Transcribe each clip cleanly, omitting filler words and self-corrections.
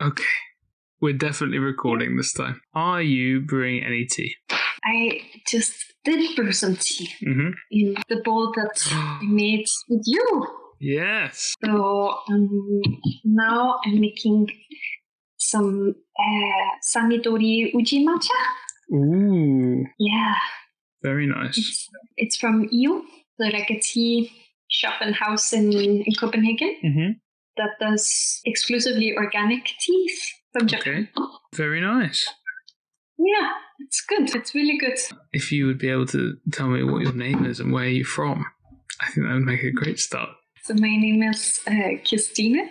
Okay. We're definitely recording this time. Are you brewing any tea? I just did brew some tea in the bowl that I made with you. Yes. So now I'm making some Samidori uji matcha. Ooh. Yeah. Very nice. It's from EU, like a tea shop and house in Copenhagen that does exclusively organic teas from Japan. Okay. Very nice. Yeah, it's good. It's really good. If you would be able to tell me what your name is and where you're from, I think that would make a great start. So my name is Kirstine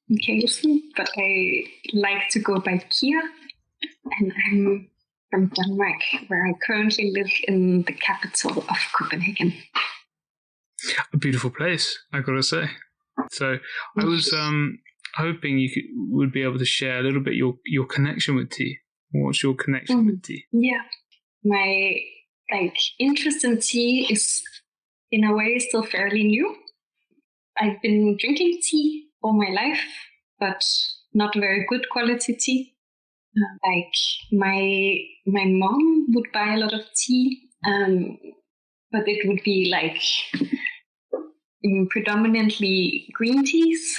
Michaelsen, but I like to go by Kia, and I'm from Denmark, where I currently live in the capital of Copenhagen. A beautiful place, I gotta say. So I was hoping you would be able to share a little bit your connection with tea. What's your connection with tea? Yeah, my interest in tea is in a way still fairly new. I've been drinking tea all my life, but not very good quality tea. My mom would buy a lot of tea, but it would be predominantly green teas,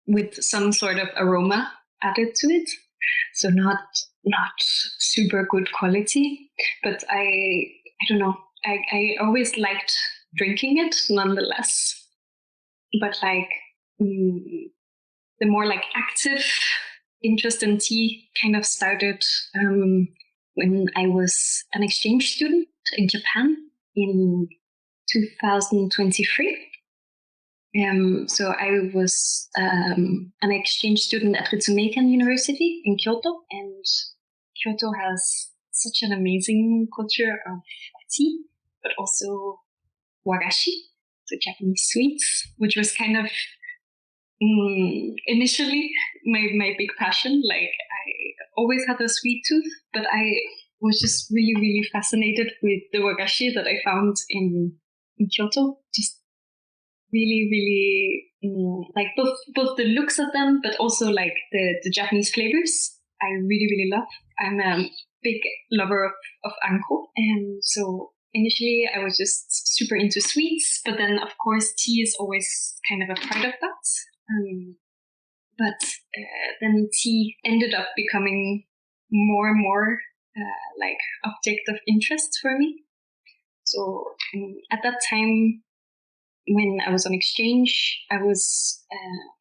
with some sort of aroma added to it. So not super good quality, but I don't know. I always liked drinking it nonetheless. But the more active interest in tea kind of started when I was an exchange student in Japan in 2023. So I was an exchange student at Copenhagen University in Kyoto, and Kyoto has such an amazing culture of tea, but also wagashi, so Japanese sweets, which was kind of initially my big passion. I always had a sweet tooth, but I was just really, really fascinated with the wagashi that I found in Kyoto. Just really, really both the looks of them, but also the Japanese flavors. I really, really love. I'm a big lover of anko, and so initially I was just super into sweets, but then of course tea is always kind of a part of that. But then tea ended up becoming more and more object of interest for me. So at that time, when I was on exchange, I was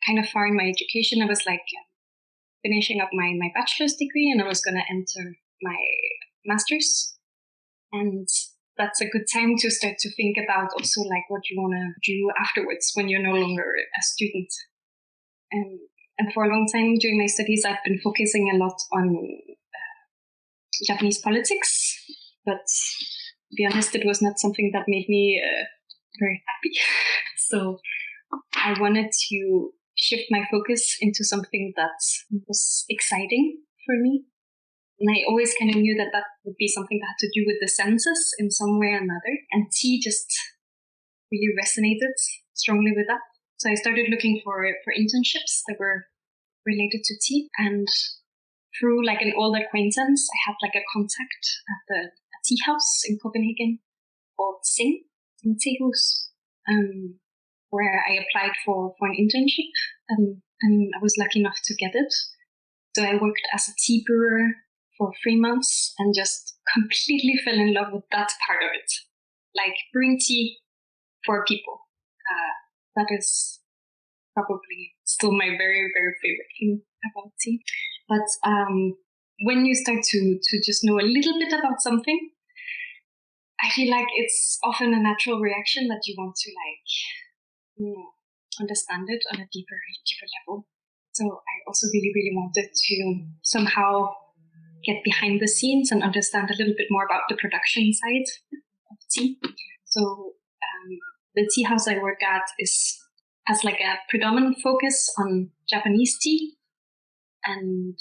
kind of far in my education. I was finishing up my bachelor's degree, and I was going to enter my master's. And that's a good time to start to think about also what you want to do afterwards when you're no longer a student. And for a long time during my studies, I've been focusing a lot on Japanese politics, but to be honest, it was not something that made me very happy. So I wanted to shift my focus into something that was exciting for me. And I always kind of knew that would be something that had to do with the senses in some way or another. And tea just really resonated strongly with that. So I started looking for internships that were related to tea. And through an old acquaintance, I had a contact at a tea house in Copenhagen called Sing Tehus, where I applied for an internship, and I was lucky enough to get it. So I worked as a tea brewer for 3 months and just completely fell in love with that part of it. Brewing tea for people. That is probably still my very, very favorite thing about tea. But when you start to just know a little bit about something, I feel it's often a natural reaction that you want to understand it on a deeper level. So I also really, really wanted to somehow get behind the scenes and understand a little bit more about the production side of tea. So the tea house I work at has a predominant focus on Japanese tea, and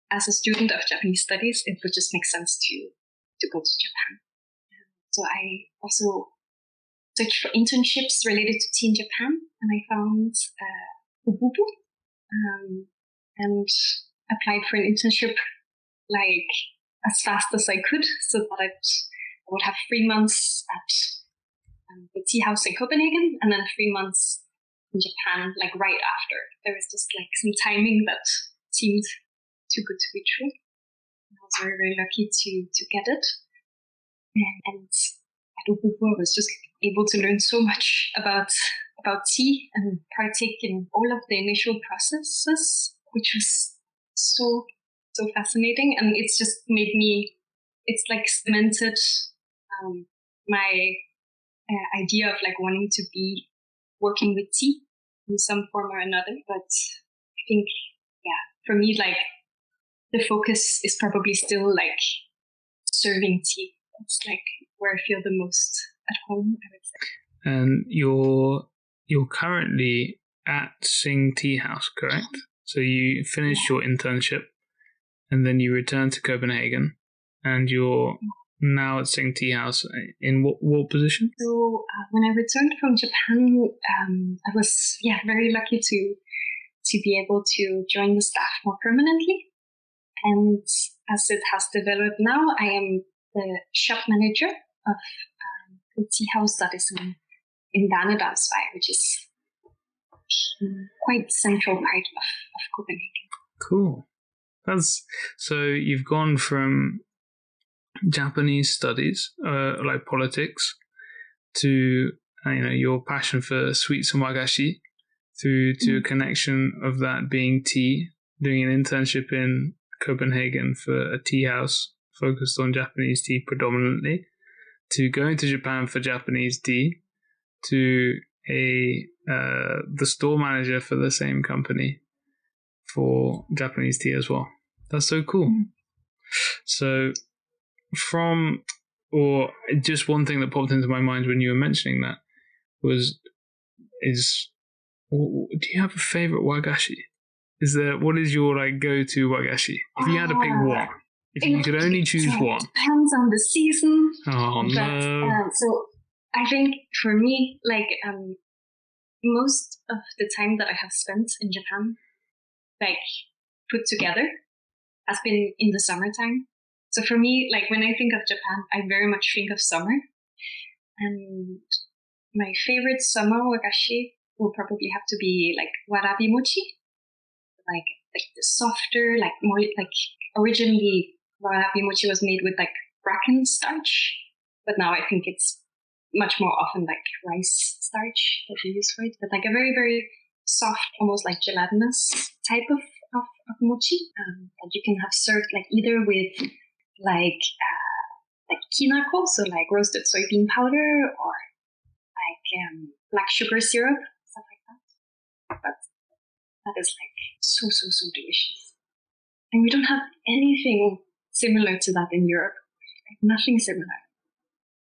as a student of Japanese studies, it would just make sense to go to Japan. So I also searched for internships related to tea in Japan, and I found Ububu. and applied for an internship like as fast as I could, so that I would have 3 months at the tea house in Copenhagen, and then 3 months in Japan, like right after. There was just like some timing that seemed too good to be true. I was very, very lucky to get it. And at Ububu, I was just able to learn so much about tea and partake in all of the initial processes, which was so fascinating. And it's just made me, it's like cemented my idea of like wanting to be working with tea in some form or another. But I think, for me, like the focus is probably still like serving tea. It's like where I feel the most at home, I would say. And you're currently at Sing Tea House, correct? So you finished your internship, and then you returned to Copenhagen, and you're now at Sing Tea House. In what position? So when I returned from Japan, I was very lucky to be able to join the staff more permanently. And as it has developed now, I am the shop manager of the tea house that is in Danedalsvej, which is quite central part of Copenhagen. Cool. So you've gone from Japanese studies, like politics, to your passion for sweets and wagashi, through to a connection of that being tea, doing an internship in Copenhagen for a tea house focused on Japanese tea predominantly, to going to Japan for Japanese tea, to the store manager for the same company for Japanese tea as well. That's so cool. So just one thing that popped into my mind when you were mentioning that do you have a favorite wagashi? What is your like go-to wagashi? If you had to pick one, if you could only choose one. Depends on the season. Oh no! So I think for me, like most of the time that I have spent in Japan, like put together, has been in the summertime. So for me, like when I think of Japan, I very much think of summer. And my favorite summer wagashi will probably have to be like warabi mochi, like the softer, like more like originally warabi mochi was made with like bracken starch, but now I think it's much more often like rice starch that you use for it. But like a very, very soft, almost like gelatinous type of mochi that you can have served like either with like kinako, so like roasted soybean powder, or like black sugar syrup, stuff like that. But that is like so delicious. And we don't have anything similar to that in Europe. Like nothing similar.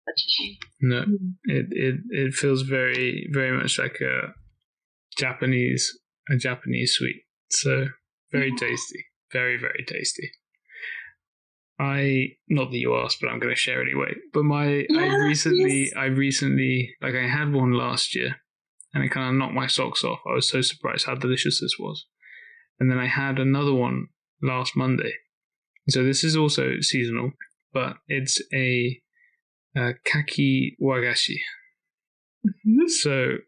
Such a shame. No, it feels very, very much like a Japanese sweet. So very tasty. Very, very tasty. Not that you asked, but I'm going to share anyway. But I recently, like I had one last year, and it kind of knocked my socks off. I was so surprised how delicious this was. And then I had another one last Monday. So this is also seasonal, but it's a kaki wagashi. Mm-hmm. So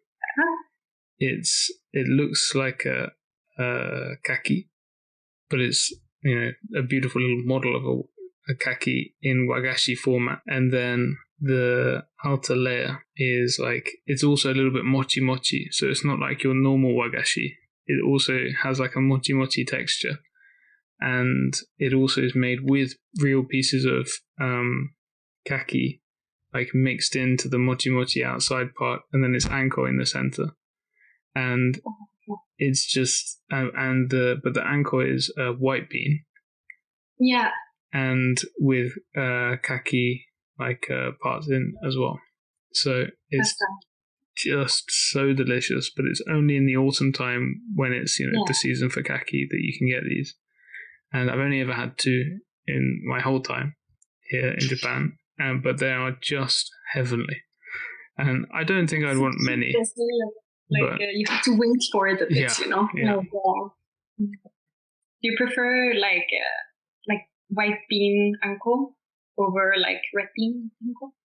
it looks like a kaki, but it's a beautiful little model of a kaki in wagashi format. And then the outer layer is like, it's also a little bit mochi, so it's not like your normal wagashi. It also has like a mochi texture, and it also is made with real pieces of kaki, like mixed into the mochi outside part, and then it's anko in the center. And it's just but the anko is a white bean. Yeah. And with kaki like parts in as well. So it's just so delicious, but it's only in the autumn time when it's the season for kaki that you can get these. And I've only ever had two in my whole time here in Japan, but they are just heavenly. And I don't think I'd want many. You have to wait for it a bit, Yeah. Do you prefer like white bean uncle over like red bean uncle?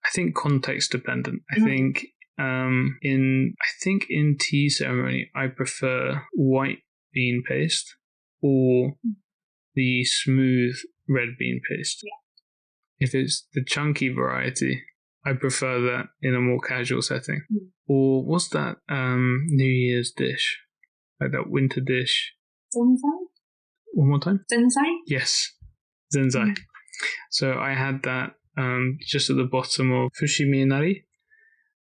I think context dependent. I think in tea ceremony I prefer white bean paste or the smooth red bean paste. Yeah. If it's the chunky variety, I prefer that in a more casual setting. Or what's that New Year's dish? Like that winter dish. Zenzai? One more time? Zenzai? Yes, zenzai. So I had that just at the bottom of fushimi inari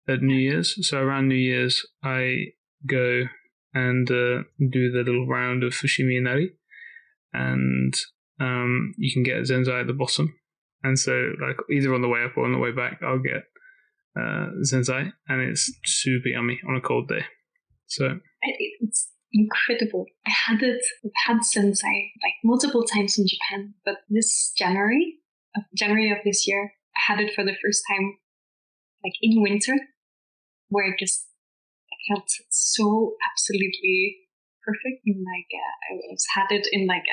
at New Year's. So around New Year's, I go and do the little round of fushimi inari, and you can get zenzai at the bottom. And so, like, either on the way up or on the way back, I'll get zenzai, and it's super yummy on a cold day. So it's incredible. I've had zenzai like multiple times in Japan, but this January of this year, I had it for the first time, like in winter, where it just felt so absolutely perfect. And like had it in like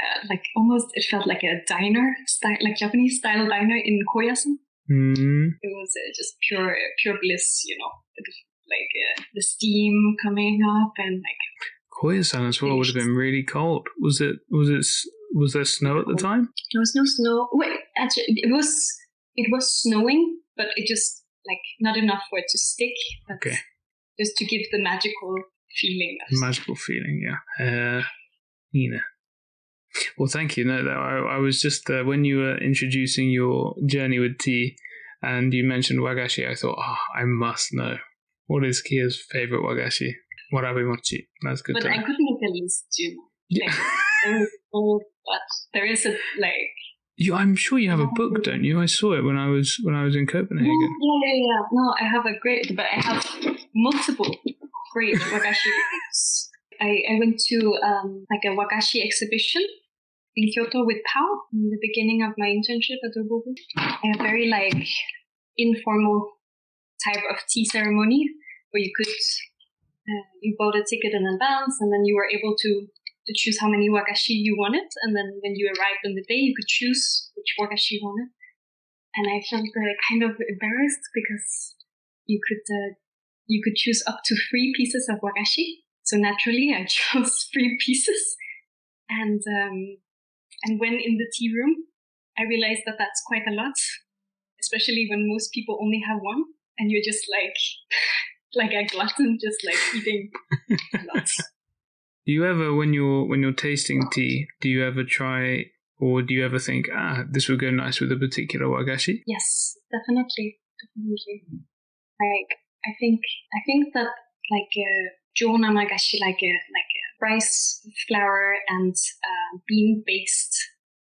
almost, it felt like a diner style, like Japanese style diner in Koyasan. It was just pure bliss, you know. Like the steam coming up and like. Koyasan as well would have been really cold. Was there snow at the time? There was no snow. Wait, actually, it was snowing, but it just like not enough for it to stick. Okay. Just to give the magical feeling. Magical feeling, yeah. Well, thank you. No, I was just when you were introducing your journey with tea, and you mentioned wagashi, I thought, I must know what is Kia's favorite wagashi. Warabi mochi. That's good. But I couldn't make a list, you know. Like, there is a like. I'm sure you have a book, don't you? I saw it when I was in Copenhagen. Yeah. No, I have but I have multiple great wagashi books. I went to like a wagashi exhibition in Kyoto with Pao in the beginning of my internship at Ubobu. A very like informal type of tea ceremony where you could you bought a ticket in advance, and then you were able to choose how many wagashi you wanted, and then when you arrived on the day, you could choose which wagashi you wanted. And I felt kind of embarrassed because you could choose up to 3 pieces of wagashi. So naturally, I chose 3 pieces. And when in the tea room, I realized that that's quite a lot, especially when most people only have one, and you're just like a glutton, just like eating a lot. Do you ever, when you're tasting tea, do you ever try, or do you ever think, this would go nice with a particular wagashi? Yes, definitely. Like I think that like Jona wagashi, like a rice flour and bean based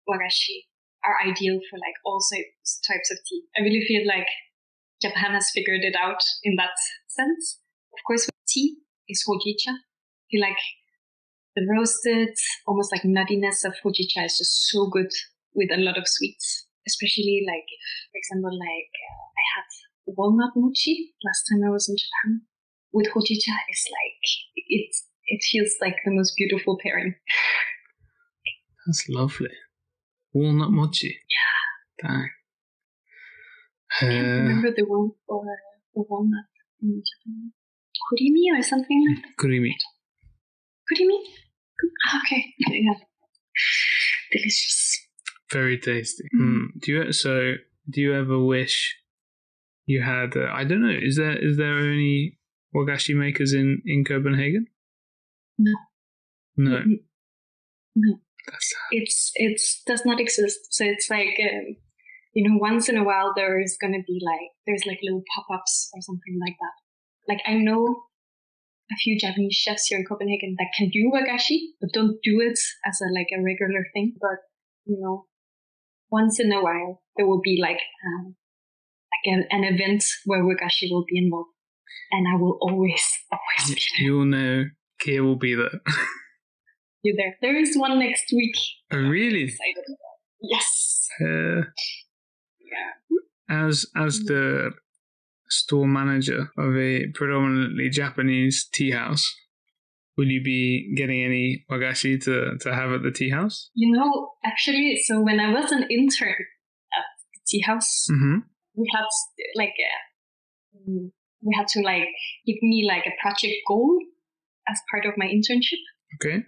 wagashi are ideal for like all types of tea. I really feel like Japan has figured it out in that sense. Of course, tea is hojicha. I feel like the roasted, almost like nuttiness of hojicha is just so good with a lot of sweets. Especially like, for example, like I had walnut mochi last time I was in Japan. With hojicha, it's like it feels like the most beautiful pairing. That's lovely. Walnut mochi. Yeah. Dang. I can't remember the one for walnut in Japan. Kurimi or something like that? Kurimi. Kurimi? Okay. Yeah. Delicious. Very tasty. Do you ever wish you had? I don't know. Is there any wagashi makers in Copenhagen? No. No. No. That's sad. It does not exist. So it's like once in a while there's like little pop-ups or something like that. Like I know a few Japanese chefs here in Copenhagen that can do wagashi, but don't do it as a regular thing. But once in a while there will be like an event where wagashi will be involved, and I will always be there. You'll know Kia will be there. You're there. There is one next week. Oh, really? I'm excited about. Yes. Yeah. As the store manager of a predominantly Japanese tea house, Will you be getting any wagashi to have at the tea house? Actually, so when I was an intern at the tea house, we had to give me like a project goal as part of my internship. Okay.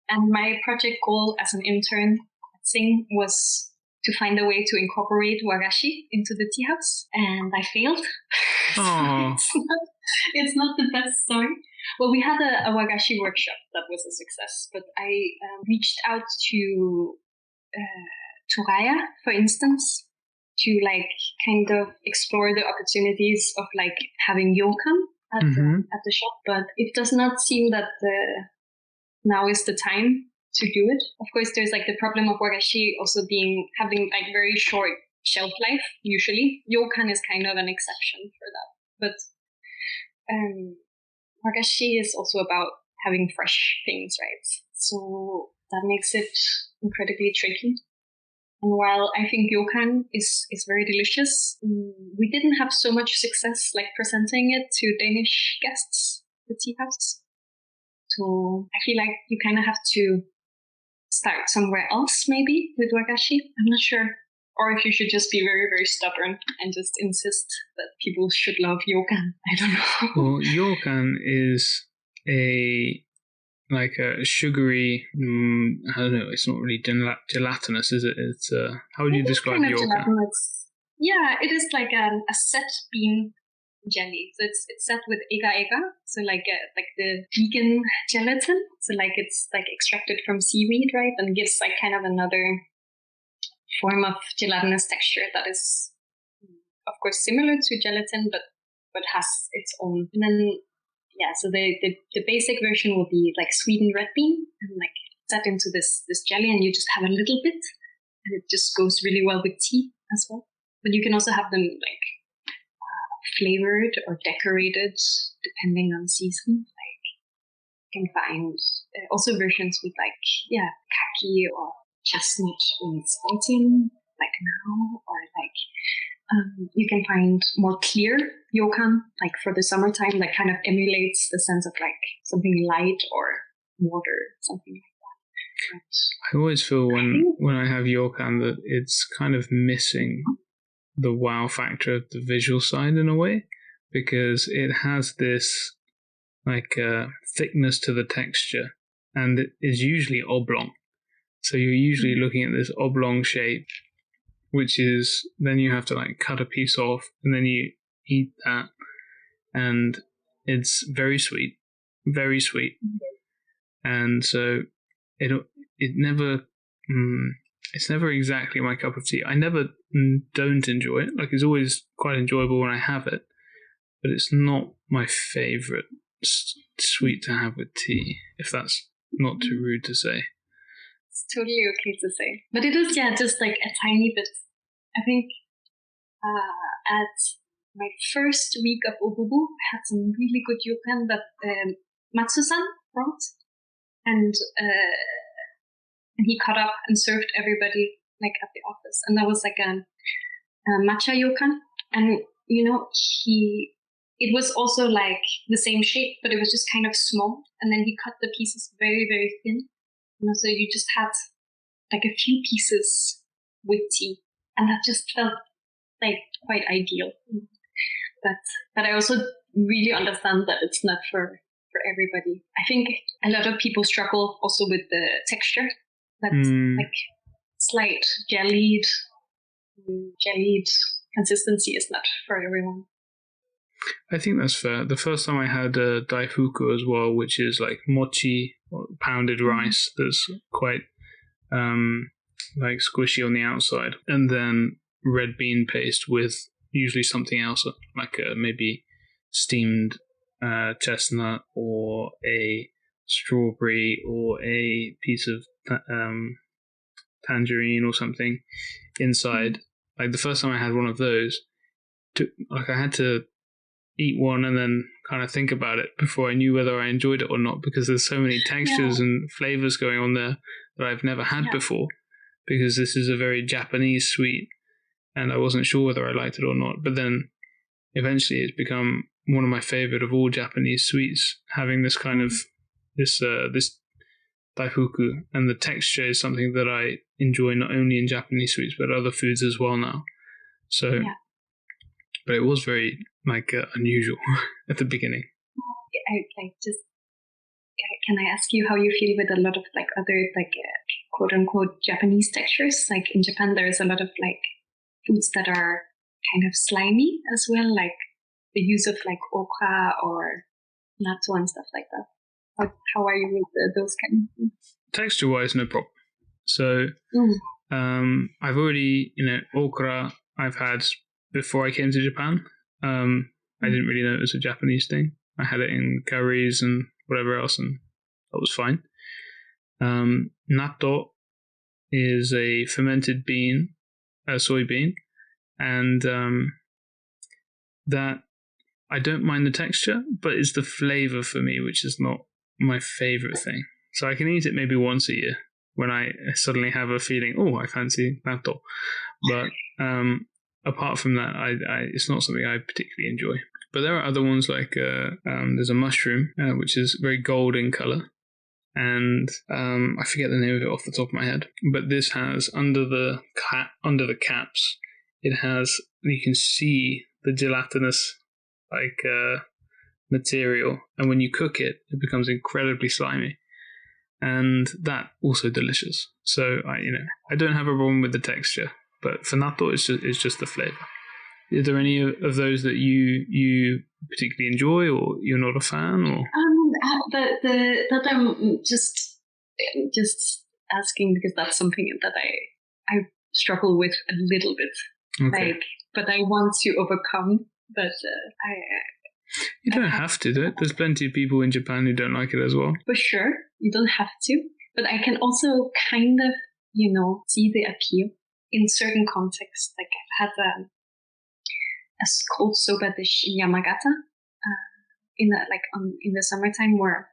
And my project goal as an intern at Sing was to find a way to incorporate wagashi into the tea house, and I failed. Oh. It's not the best story. Well, we had a wagashi workshop that was a success, but I reached out to Raya, for instance, to kind of explore the opportunities of having yokan at the shop, but it does not seem that now is the time to do it. Of course, there's the problem of wagashi also having very short shelf life. Usually, yokan is kind of an exception for that, but wagashi is also about having fresh things, right? So that makes it incredibly tricky. And while I think yokan is very delicious, we didn't have so much success presenting it to Danish guests at the tea house. So I feel like you kind of have to start somewhere else, maybe, with wagashi. I'm not sure. Or if you should just be very, very stubborn and just insist that people should love yokan. I don't know. Well, yokan is a sugary, I don't know, it's not really gelatinous, is it? It's how would you describe yokan? Yeah, it is a set bean jelly. So it's set with ega, so the vegan gelatin. So it's extracted from seaweed, right? And gives kind of another form of gelatinous texture that is, of course, similar to gelatin, but has its own. And then so the basic version will be sweetened red bean and set into this jelly, and you just have a little bit, and it just goes really well with tea as well. But you can also have them flavored or decorated depending on season. You can find also versions with kaki or chestnut when it's autumn, now, or you can find more clear yokan, for the summertime, that kind of emulates the sense of something light or water, something like that. But I always feel when I have yokan that it's kind of missing the wow factor of the visual side in a way, because it has this thickness to the texture, and it is usually oblong. So you're usually looking at this oblong shape, which is then you have to cut a piece off, and then you eat that, and it's very sweet, very sweet. And so it never it's never exactly my cup of tea. I never don't enjoy it. It's always quite enjoyable when I have it, but it's not my favorite sweet to have with tea, if that's not too rude to say. It's totally okay to say. But it is, just a tiny bit. I think at my first week of Obubu, I had some really good yokan that Matsu-san brought. And he cut up and served everybody at the office. And that was a matcha yokan. And, it was also the same shape, but it was just kind of small. And then he cut the pieces very, very thin. So you just had a few pieces with tea, and that just felt quite ideal. But I also really understand that it's not for everybody. I think a lot of people struggle also with the texture. That slight jellied consistency is not for everyone. I think that's fair. The first time I had daifuku as well, which is mochi, pounded rice that's quite squishy on the outside, and then red bean paste with usually something else, maybe steamed chestnut or a strawberry or a piece of tangerine or something inside. The first time I had one of those, I had to eat one and then kind of think about it before I knew whether I enjoyed it or not, because there's so many textures and flavors going on there that I've never had before, because this is a very Japanese sweet, and I wasn't sure whether I liked it or not. But then eventually it's become one of my favorite of all Japanese sweets, having this kind of this daifuku, and the texture is something that I enjoy not only in Japanese sweets but other foods as well now. So, but it was very unusual at the beginning. Can I ask you how you feel with a lot of other quote unquote Japanese textures? Like in Japan, there is a lot of foods that are kind of slimy as well, like the use of okra or natto and stuff like that. How are you with those kind of things? Texture-wise, no problem. So I've already, okra I've had before I came to Japan. I didn't really know it was a Japanese thing. I had it in curries and whatever else, and that was fine. Natto is a fermented bean, a soybean, and that I don't mind the texture, but it's the flavor for me, which is not my favorite thing. So I can eat it maybe once a year when I suddenly have a feeling, I fancy natto. But apart from that, it's not something I particularly enjoy. But there are other ones there's a mushroom, which is very gold in color. And I forget the name of it off the top of my head. But this has, under the caps, it has, you can see the gelatinous material. And when you cook it, it becomes incredibly slimy. And that also delicious. So I don't have a problem with the texture, but for natto it's just the flavor. Are there any of those that you particularly enjoy, or you're not a fan? Or that I'm just asking because that's something that I struggle with a little bit. Okay. But I want to overcome. But you don't have to do it. There's plenty of people in Japan who don't like it as well. For sure, you don't have to. But I can also kind of, see the appeal in certain contexts. Like I've had a cold soba dish in Yamagata in the summertime, where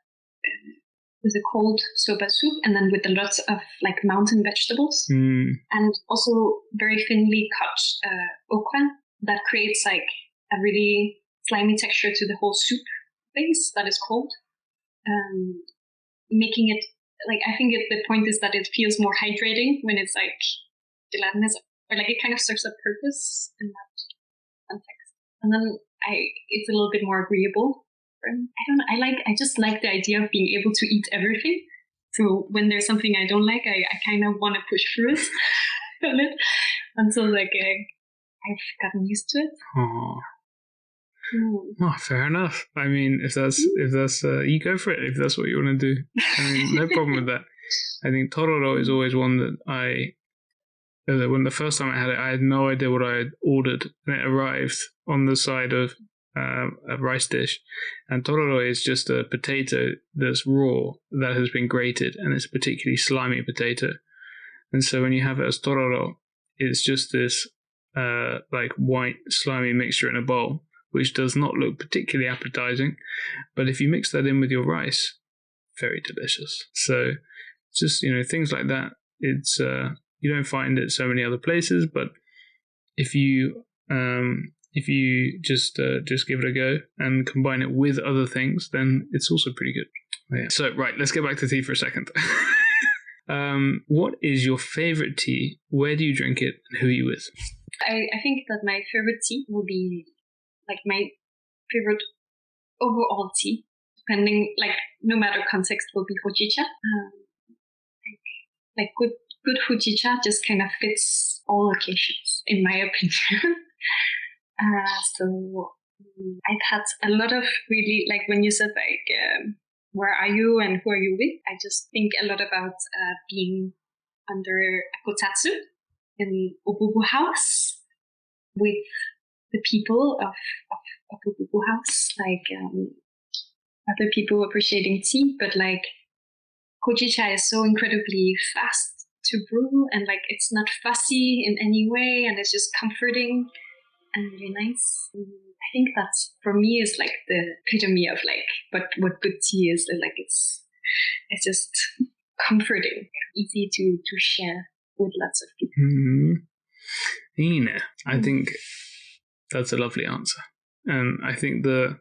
with a cold soba soup and then with lots of mountain vegetables and also very thinly cut okra that creates a really slimy texture to the whole soup base that is cold, making it I think the point is that it feels more hydrating when it's gelatinous, or it kind of serves a purpose in that context. And then it's a little bit more agreeable. I just like the idea of being able to eat everything. So when there's something I don't like, I kind of want to push through it a bit until I've gotten used to it. Oh, fair enough. I mean, if that's you go for it. If that's what you want to do, I mean, no problem with that. I think tororo is always one that when the first time I had it, I had no idea what I had ordered, and it arrived on the side of a rice dish. And tororo is just a potato that's raw that has been grated, and it's a particularly slimy potato. And so when you have it as tororo, it's just this white slimy mixture in a bowl, which does not look particularly appetizing. But if you mix that in with your rice, very delicious. So just, things like that. It's you don't find it so many other places, but if you just give it a go and combine it with other things, then it's also pretty good. Yeah. So right, let's get back to tea for a second. What is your favorite tea? Where do you drink it, and who are you with? I think that my favorite tea will be my favorite overall tea, depending no matter context, will be hojicha. Good hojicha just kind of fits all occasions, in my opinion. So I've had a lot of really, when you said where are you and who are you with, I just think a lot about being under a kotatsu in Obubu House with the people of Obubu House, other people appreciating tea, but hojicha is so incredibly fast to brew, and it's not fussy in any way, and it's just comforting and really nice. I think that's, for me, is the epitome of what good tea is. It's just comforting, easy to share with lots of people. I think that's a lovely answer. And I think the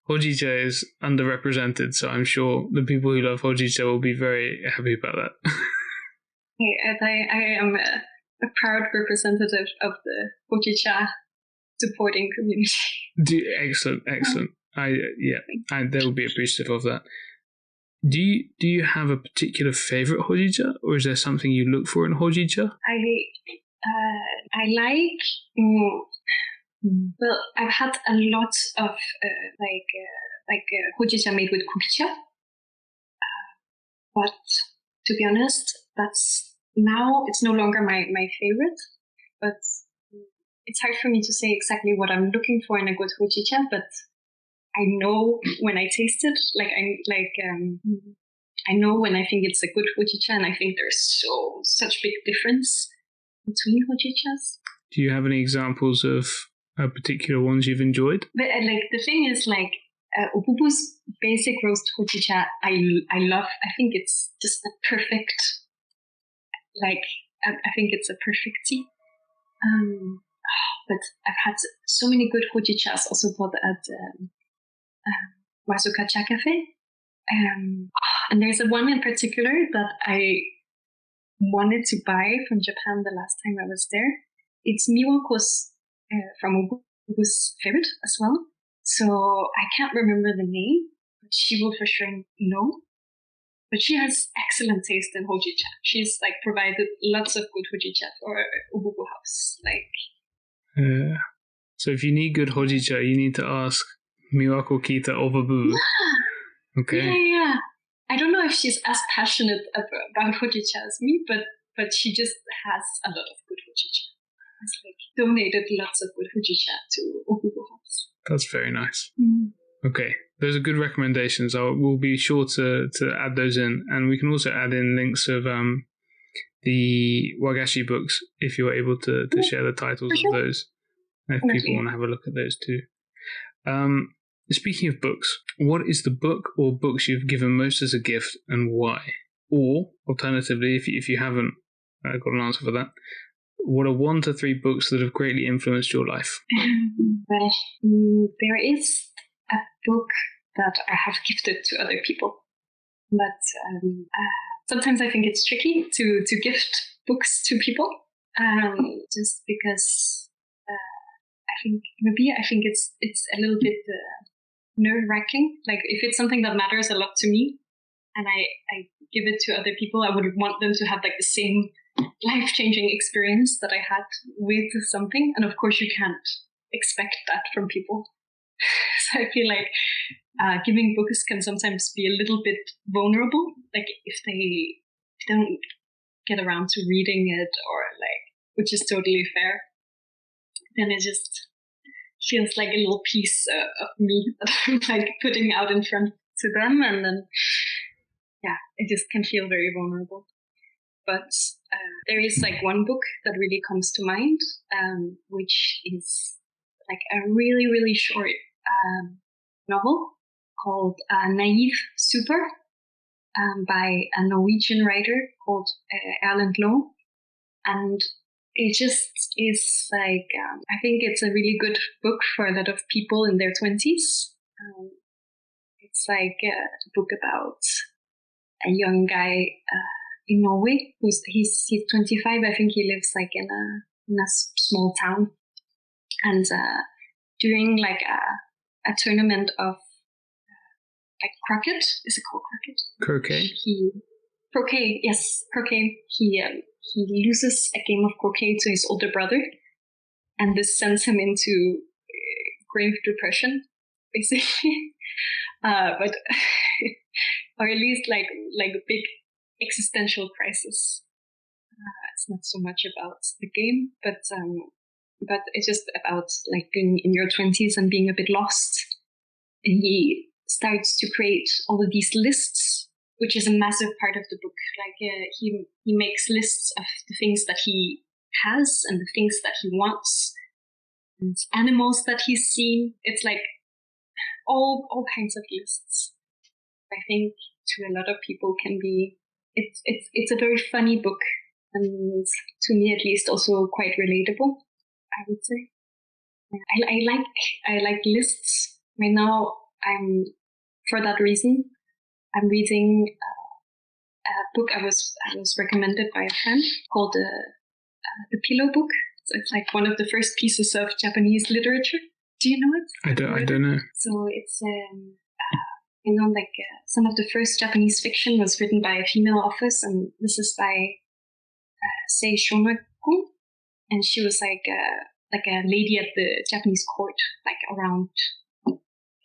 hojicha is underrepresented, so I'm sure the people who love hojicha will be very happy about that. I am a proud representative of the hojicha supporting community. Excellent. They will be appreciative of that. Do you have a particular favorite hojicha, or is there something you look for in hojicha? I like. Well, I've had a lot of hojicha made with hojicha, but to be honest, it's no longer my favorite. But it's hard for me to say exactly what I'm looking for in a good hojicha. But I know when I taste it, I know when I think it's a good hojicha, and I think there's such big difference between hojichas. Do you have any examples of particular ones you've enjoyed? But the thing is, Obubu's basic roast hojicha, I love. I think it's just a perfect. I think it's a perfect tea. But I've had so many good hojichas also bought at Wasukacha Cafe. And there's one in particular that I wanted to buy from Japan the last time I was there. It's Miwako's from Obubu's favorite as well. So I can't remember the name, but she will for sure know. But she has excellent taste in hojicha. She's provided lots of good hojicha for Obubu House. So if you need good hojicha, you need to ask Miwako Kita Obubu. Okay. Yeah. I don't know if she's as passionate about hojicha as me, but she just has a lot of good hojicha. Has donated lots of good hojicha to Obubu House. That's very nice. Okay, those are good recommendations. We'll be sure to add those in, and we can also add in links of the wagashi books if you're able to share the titles of those, if people want to have a look at those too. Speaking of books, what is the book or books you've given most as a gift and why? Or, alternatively, if you haven't got an answer for that, what are 1 to 3 books that have greatly influenced your life? Well, there is a book that I have gifted to other people. But sometimes I think it's tricky to gift books to people, just because I think it's a little bit nerve-wracking. If it's something that matters a lot to me, and I give it to other people, I would want them to have the same life-changing experience that I had with something. And of course, you can't expect that from people. So I feel giving books can sometimes be a little bit vulnerable. If they don't get around to reading it, or which is totally fair, then it just feels like a little piece of me that I'm putting out in front to them, and then it just can feel very vulnerable. But there is one book that really comes to mind, which is a really, really short novel called Naive Super by a Norwegian writer called Erlend Loe. And it just is I think it's a really good book for a lot of people in their 20s. It's a book about a young guy in Norway he's 25. I think he lives in a small town, and during a tournament of croquet, is it called croquet? Croquet. Yes, croquet. He loses a game of croquet to his older brother, and this sends him into grave depression, basically. But or at least a big existential crisis. It's not so much about the game, but it's just about being in your 20s and being a bit lost. And he starts to create all of these lists, which is a massive part of the book. He makes lists of the things that he has and the things that he wants, and animals that he's seen. It's all kinds of lists. I think to a lot of people can be. It's a very funny book, and to me at least also quite relatable, I would say. I like lists. Right now I'm for that reason I'm reading a book I was recommended by a friend called the Pillow Book. So it's like one of the first pieces of Japanese literature. Do you know it? I don't know. So it's some of the first Japanese fiction was written by a female author, and this is by Sei Shonagon, and she was like a lady at the Japanese court, like around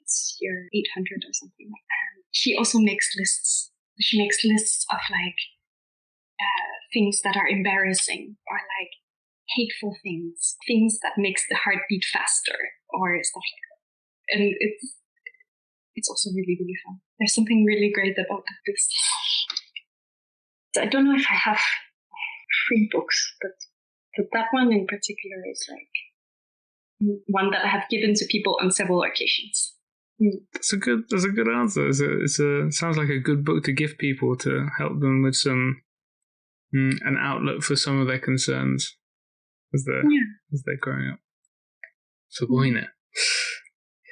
it's year 800 or something like that. And she also makes lists. She makes lists of like things that are embarrassing or like hateful things that makes the heart beat faster or stuff like that. And it's also really, really fun. There's something really great about this. So I don't know if I have free books, but that one in particular is like one that I have given to people on several occasions. That's a good answer. It sounds like a good book to give people to help them with an outlet for some of their concerns as they're growing up. So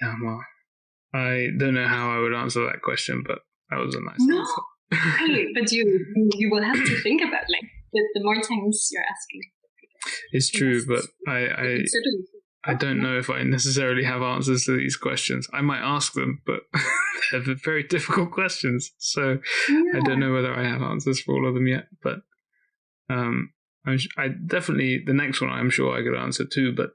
yeah, well, I don't know how I would answer that question, but that was a nice answer. Really, but you will have to think about like the more times you're asking. It's true, but I don't know if I necessarily have answers to these questions. I might ask them, but they're very difficult questions, so I don't know whether I have answers for all of them yet. But I definitely, the next one I'm sure I could answer too. But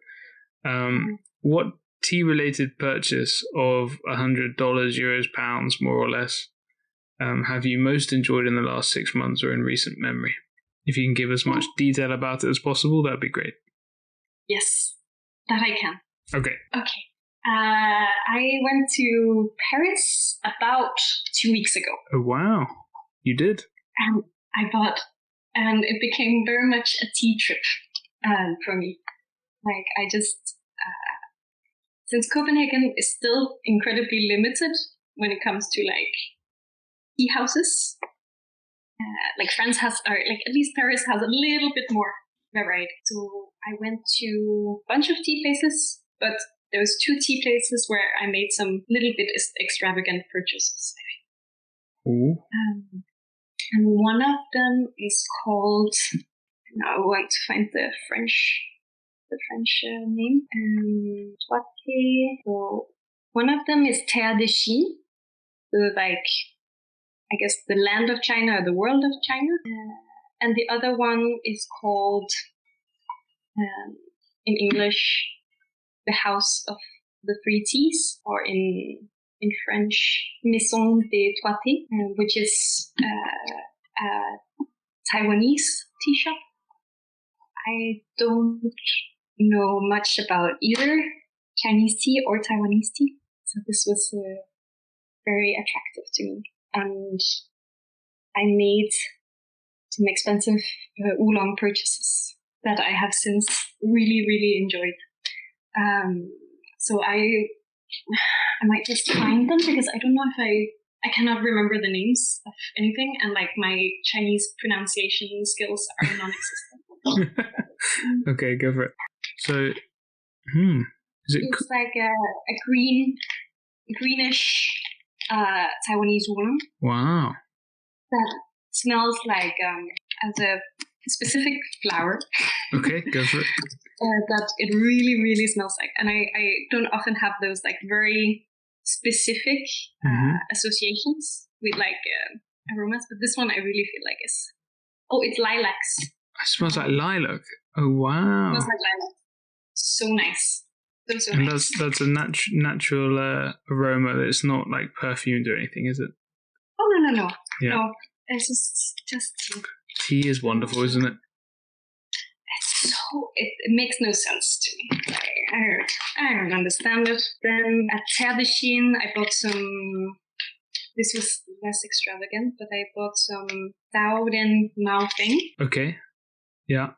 what tea-related purchase of $100, euros, pounds, more or less, have you most enjoyed in the last 6 months or in recent memory? If you can give as much detail about it as possible, that'd be great. Yes. That I can. Okay. I went to Paris about 2 weeks ago. Oh, wow. You did? I bought, and it became very much a tea trip for me. Like, I just, since Copenhagen is still incredibly limited when it comes to, like, tea houses, like France has, or like at least Paris has a little bit more variety. So I went to a bunch of tea places, but there was 2 tea places where I made some little bit extravagant purchases. Ooh. And one of them is called, now I want to find the French name. So one of them is Terre de Chine, so like, I guess the land of China or the world of China. And the other one is called, in English, the House of the Three Teas, or in French, Maison des Trois Thés, which is a Taiwanese tea shop. I don't know much about either Chinese tea or Taiwanese tea, so this was very attractive to me. And I made some expensive oolong purchases that I have since really, really enjoyed. So I might just find them because I don't know if I cannot remember the names of anything, and like my Chinese pronunciation skills are non-existent. Okay, go for it. So, it's like a greenish Taiwanese oolong. Wow. That smells like as a specific flower. Okay, go for it. That it really, really smells like. And I don't often have those like very specific associations with like aromas, but this one I really feel like is, it's lilacs. It smells like lilac. Oh, wow. It smells like lilac. So nice. So and nice. that's a natural aroma. It's not like perfumed or anything, is it? Oh, no. Yeah. No, it's just tea is wonderful, isn't it? It's so, it makes no sense to me. I don't understand it. Then at Terre de Chine, I bought some, this was less extravagant, but I bought some Tauren Mao Feng. Okay. Yeah.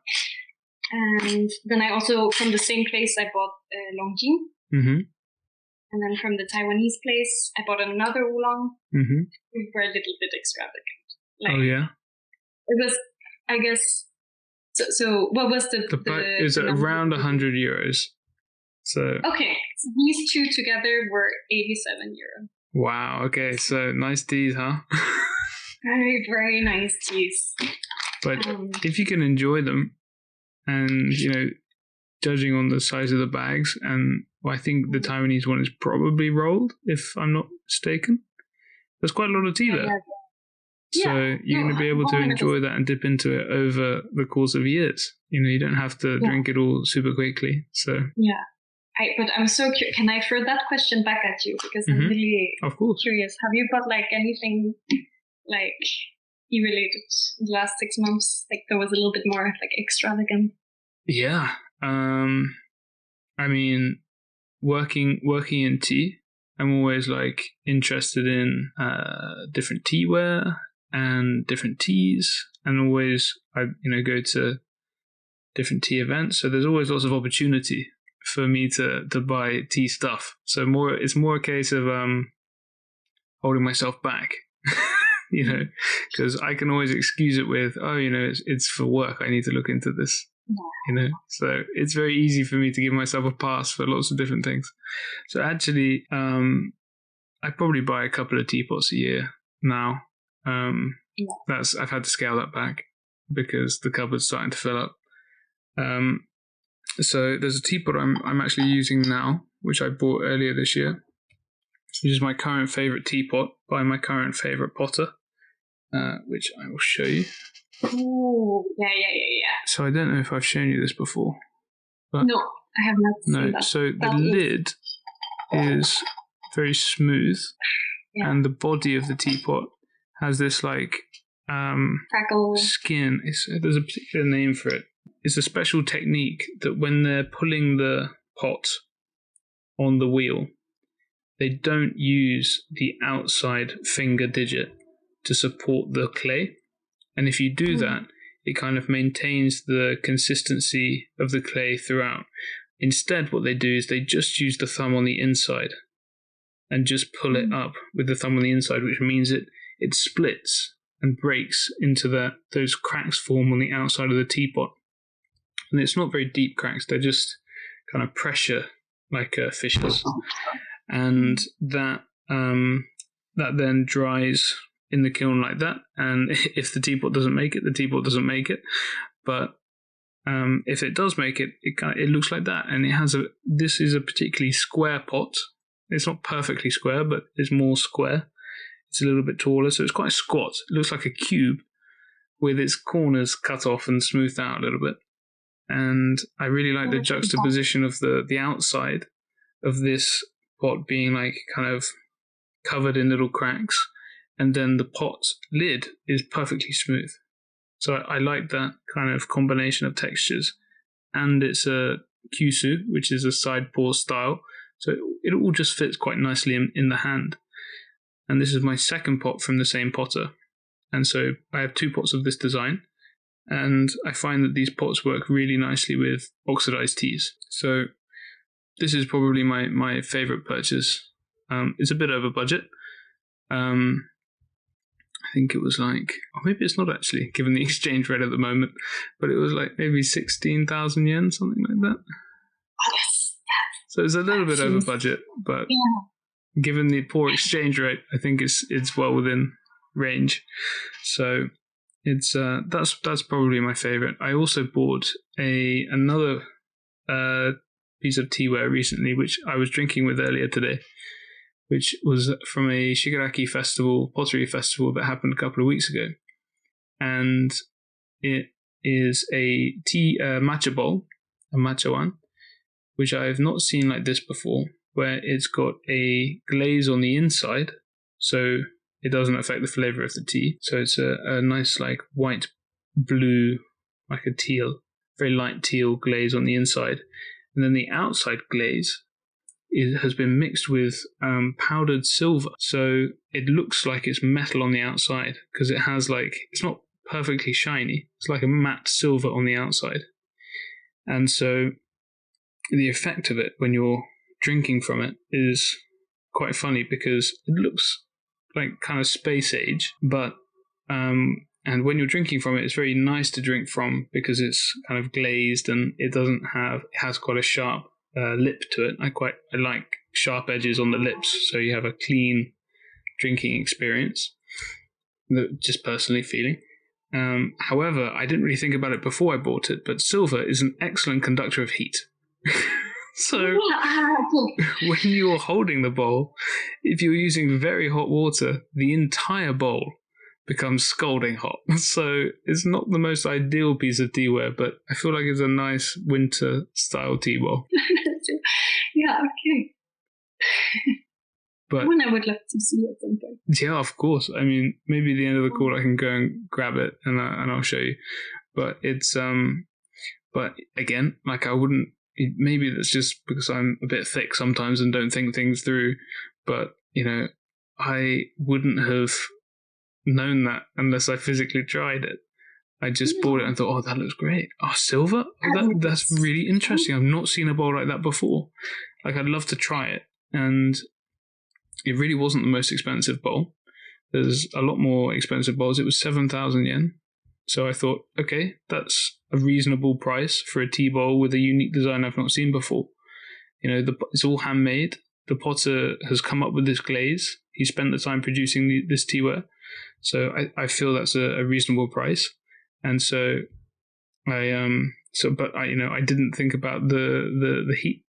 And then I also, from the same place, I bought Longjing. Mm-hmm. And then from the Taiwanese place, I bought another oolong. Mm-hmm. We were a little bit extravagant. Like, oh, yeah? It was, I guess, so what was the is it around 100 euros? So okay, So these two together were €87. Wow. Okay. So nice teas, huh? Very, very nice teas. But if you can enjoy them, and judging on the size of the bags, and I think the Taiwanese one is probably rolled, if I'm not mistaken. There's quite a lot of tea there. So you're going to be able to enjoy that and dip into it over the course of years. You don't have to drink it all super quickly. So but I'm so curious. Can I throw that question back at you? Because I'm really curious. Have you got anything tea related in the last 6 months? That was a little bit more extravagant? Yeah. I mean, working in tea, I'm always interested in different teaware and different teas, and always I go to different tea events. So there's always lots of opportunity for me to buy tea stuff. So it's more a case of holding myself back, because I can always excuse it with, it's for work. I need to look into this. So it's very easy for me to give myself a pass for lots of different things. So actually, I probably buy a couple of teapots a year now. I've had to scale that back because the cupboard's starting to fill up. So there's a teapot I'm actually using now, which I bought earlier this year, which is my current favorite teapot by my current favorite potter, which I will show you. Oh, yeah. So I don't know if I've shown you this before. But no, I have not seen that. So the lid is very smooth, and the body of the teapot has this crackle skin. There's a particular name for it. It's a special technique that when they're pulling the pot on the wheel, they don't use the outside finger digit to support the clay. And if you do that, it kind of maintains the consistency of the clay throughout. Instead, what they do is they just use the thumb on the inside and just pull it up with the thumb on the inside, which means it splits and breaks into those cracks form on the outside of the teapot. And it's not very deep cracks, they're just kind of pressure fissures. And that then dries in the kiln like that, and if the teapot doesn't make it, the teapot doesn't make it. But if it does make it, it looks like that, and this is a particularly square pot. It's not perfectly square, but it's more square. It's a little bit taller, so it's quite squat. It looks like a cube with its corners cut off and smoothed out a little bit. And I really like the juxtaposition of the outside of this pot being kind of covered in little cracks, and then the pot lid is perfectly smooth. So I like that kind of combination of textures. And it's a kyusu, which is a side pour style. So it all just fits quite nicely in the hand. And this is my second pot from the same potter. And so I have 2 pots of this design. And I find that these pots work really nicely with oxidized teas. So this is probably my favorite purchase. It's a bit over budget. I think it was or maybe it's not actually, given the exchange rate at the moment, but it was maybe 16,000 yen, something like that. Oh, yes. So it's a little bit over budget, but given the poor exchange rate, I think it's well within range. So it's that's probably my favorite. I also bought another piece of teaware recently, which I was drinking with earlier today, which was from a Shigaraki pottery festival that happened a couple of weeks ago. And it is a tea matcha bowl, a matcha one, which I have not seen like this before, where it's got a glaze on the inside, so it doesn't affect the flavour of the tea. So it's a nice white, blue, like a teal, very light teal glaze on the inside. And then the outside glaze has been mixed with powdered silver, so it looks like it's metal on the outside because it has it's not perfectly shiny. It's like a matte silver on the outside, and so the effect of it when you're drinking from it is quite funny because it looks like kind of space age, but and when you're drinking from it, it's very nice to drink from because it's kind of glazed and it has quite a sharp lip to it. I like sharp edges on the lips, so you have a clean drinking experience. Just personally feeling. However, I didn't really think about it before I bought it, but silver is an excellent conductor of heat. So when you're holding the bowl, if you're using very hot water, the entire bowl becomes scalding hot. So it's not the most ideal piece of teaware, but I feel like it's a nice winter style tea bowl. Yeah, okay. But one I would love to see at some point. Yeah, of course. I mean, maybe at the end of the call I can go and grab it and I'll show you. But it's but again, like I wouldn't. Maybe that's just because I'm a bit thick sometimes and don't think things through. But I wouldn't have known that unless I physically tried it. I just bought it and thought, oh, that looks great. Oh, silver? Oh, that's really interesting. I've not seen a bowl like that before. Like, I'd love to try it. And it really wasn't the most expensive bowl. There's a lot more expensive bowls. It was 7,000 yen. So I thought, okay, that's a reasonable price for a tea bowl with a unique design I've not seen before. It's all handmade. The potter has come up with this glaze. He spent the time producing this teaware. So I feel that's a reasonable price. And so but I didn't think about the heat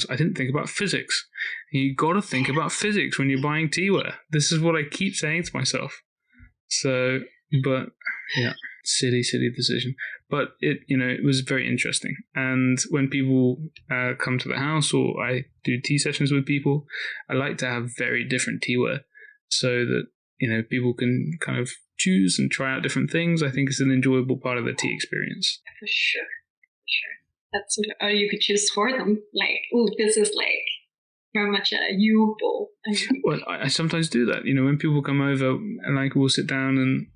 I didn't think about physics. You got to think about physics when you're buying teaware. This is what I keep saying to myself. So, but yeah, silly decision. But it was very interesting. And when people come to the house or I do tea sessions with people, I like to have very different teaware so that people can kind of choose and try out different things. I think it's an enjoyable part of the tea experience. For sure. That's or you could choose for them. Like, oh, this is like very much a you bowl. Well, I sometimes do that. When people come over and like we'll sit down and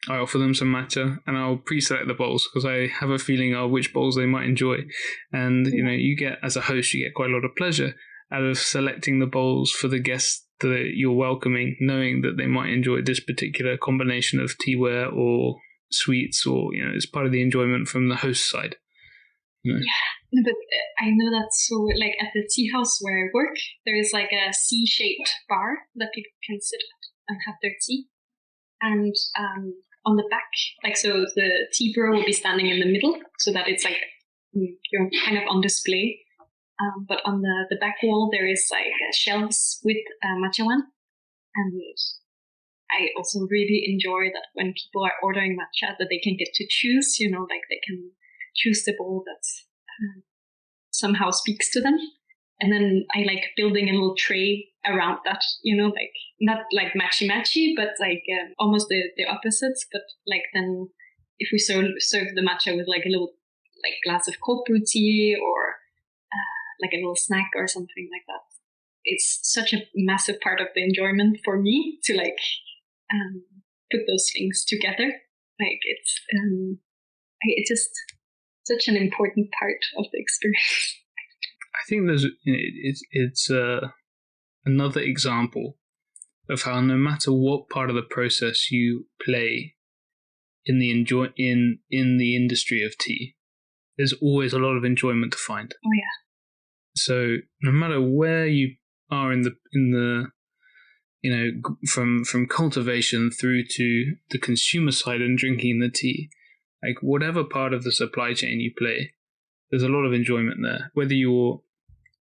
I offer them some matcha and I'll pre-select the bowls because I have a feeling of which bowls they might enjoy. And you get, as a host, you get quite a lot of pleasure out of selecting the bowls for the guests that you're welcoming, knowing that they might enjoy this particular combination of teaware or sweets, or it's part of the enjoyment from the host side. Yeah, but I know that. So like at the tea house where I work, there is like a C-shaped bar that people can sit at and have their tea, and on the back, like, so the tea brewer will be standing in the middle so that it's like you're kind of on display. But on the back wall, there is like shelves with matcha one. And I also really enjoy that when people are ordering matcha, that they can get to choose, like they can choose the bowl that somehow speaks to them. And then I like building a little tray around that, like not like matchy, but like almost the opposites. But like then if we serve the matcha with like a little like glass of cold brew tea or like a little snack or something like that, it's such a massive part of the enjoyment for me to like put those things together. Like it's just such an important part of the experience. I think it's another example of how no matter what part of the process you play in the in the industry of tea, there's always a lot of enjoyment to find. Oh yeah. So no matter where you are in the from cultivation through to the consumer side and drinking the tea, like whatever part of the supply chain you play, there's a lot of enjoyment there. Whether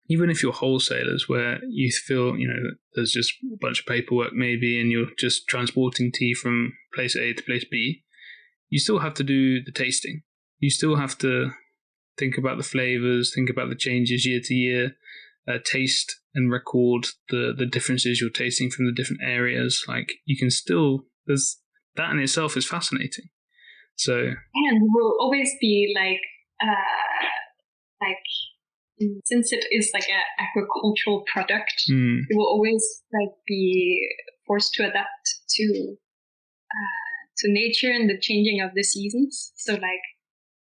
even if you're wholesalers where you feel, that there's just a bunch of paperwork maybe and you're just transporting tea from place A to place B, you still have to do the tasting. You still have to think about the flavors, think about the changes year to year, taste and record the differences you're tasting from the different areas. Like you can still, that in itself is fascinating. So, and will always be like since it is like an agricultural product, it will always like be forced to adapt to nature and the changing of the seasons. So like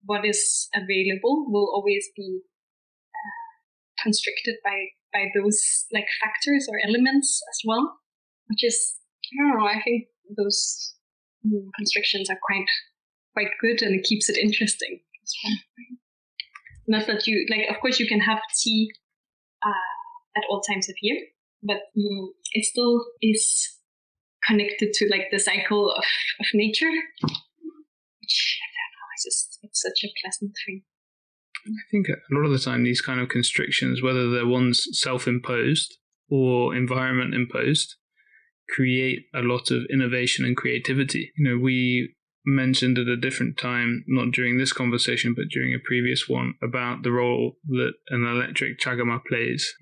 what is available will always be constricted by those like factors or elements as well, which is, I don't know, I think those constrictions are quite good and it keeps it interesting. Not that you, like, of course you can have tea at all times of year, but it still is connected to like the cycle of nature, which I don't know, it's such a pleasant thing. I think a lot of the time these kind of constrictions, whether they're ones self-imposed or environment imposed, create a lot of innovation and creativity. We mentioned at a different time, not during this conversation, but during a previous one, about the role that an electric chagama plays,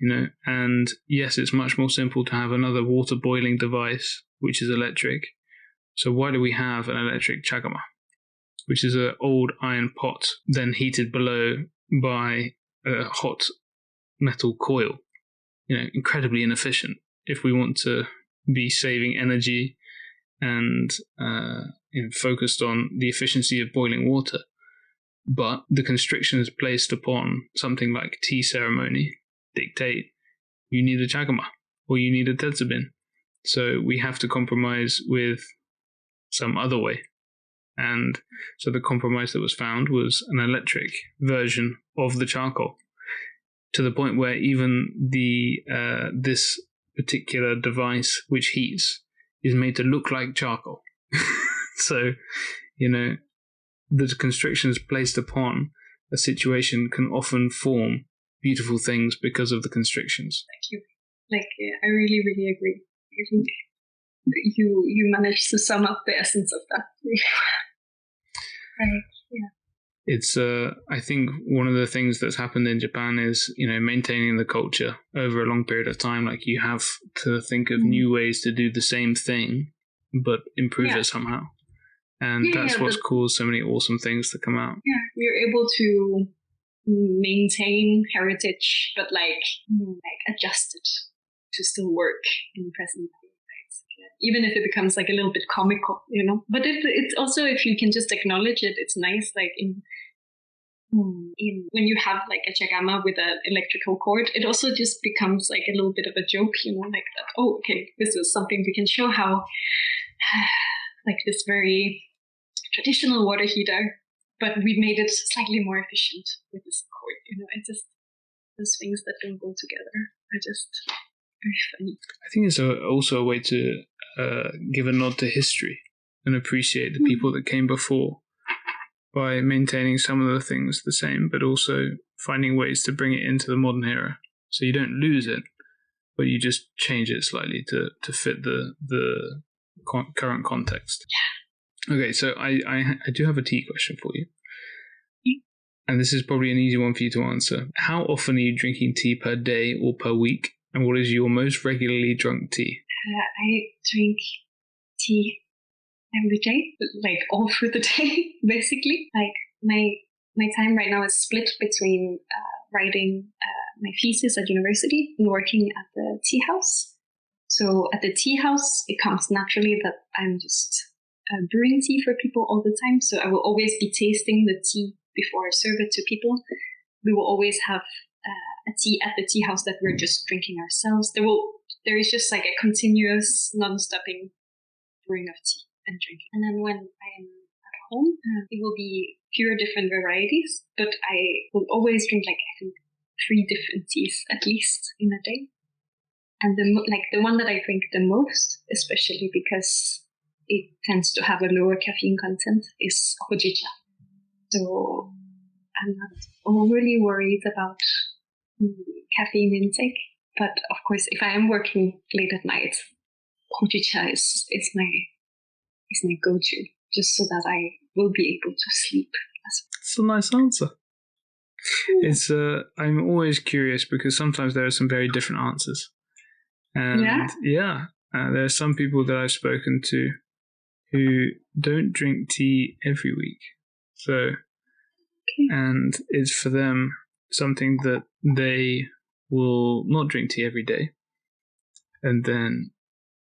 and yes, it's much more simple to have another water boiling device, which is electric. So why do we have an electric chagama, which is an old iron pot, then heated below by a hot metal coil? Incredibly inefficient if we want to be saving energy and focused on the efficiency of boiling water. But the constrictions placed upon something like tea ceremony dictate you need a chagama or you need a tetsubin. So we have to compromise with some other way. And so the compromise that was found was an electric version of the charcoal, to the point where even this particular device which heats is made to look like charcoal. So, the constrictions placed upon a situation can often form beautiful things because of the constrictions. Thank you. I really, really agree. I think you managed to sum up the essence of that. Right. Yeah. It's I think one of the things that's happened in Japan is maintaining the culture over a long period of time. Like, you have to think of new ways to do the same thing but improve it somehow, and that's what's caused so many awesome things to come out. Yeah, you're able to maintain heritage but like adjust it to still work in present day. Even if it becomes like a little bit comical, but it's also, if you can just acknowledge it, it's nice. Like in when you have like a chagama with an electrical cord, it also just becomes like a little bit of a joke, like that. Oh, okay, this is something we can show how, like this very traditional water heater, but we made it slightly more efficient with this cord. It's just those things that don't go together are just very funny. I think it's also a way to give a nod to history and appreciate the people that came before by maintaining some of the things the same, but also finding ways to bring it into the modern era. So you don't lose it, but you just change it slightly to fit the current context. Okay, so I do have a tea question for you. And this is probably an easy one for you to answer. How often are you drinking tea per day or per week? And what is your most regularly drunk tea? I drink tea every day, like all through the day, basically. Like my time right now is split between writing my thesis at university and working at the tea house. So at the tea house, it comes naturally that I'm just brewing tea for people all the time. So I will always be tasting the tea before I serve it to people. We will always have a tea at the tea house that we're just drinking ourselves. There is just like a continuous, non-stopping brewing of tea and drinking. And then when I am at home, it will be pure different varieties, but I will always drink like, I think, 3 different teas at least in a day. And the one that I drink the most, especially because it tends to have a lower caffeine content, is hojicha. So I'm not overly worried about caffeine intake, but of course, if I am working late at night, hojicha is my go-to, just so that I will be able to sleep as well. It's a nice answer. Yeah. It's I'm always curious because sometimes there are some very different answers, and there are some people that I've spoken to who don't drink tea every week, and it's for them something that they will not drink tea every day, and then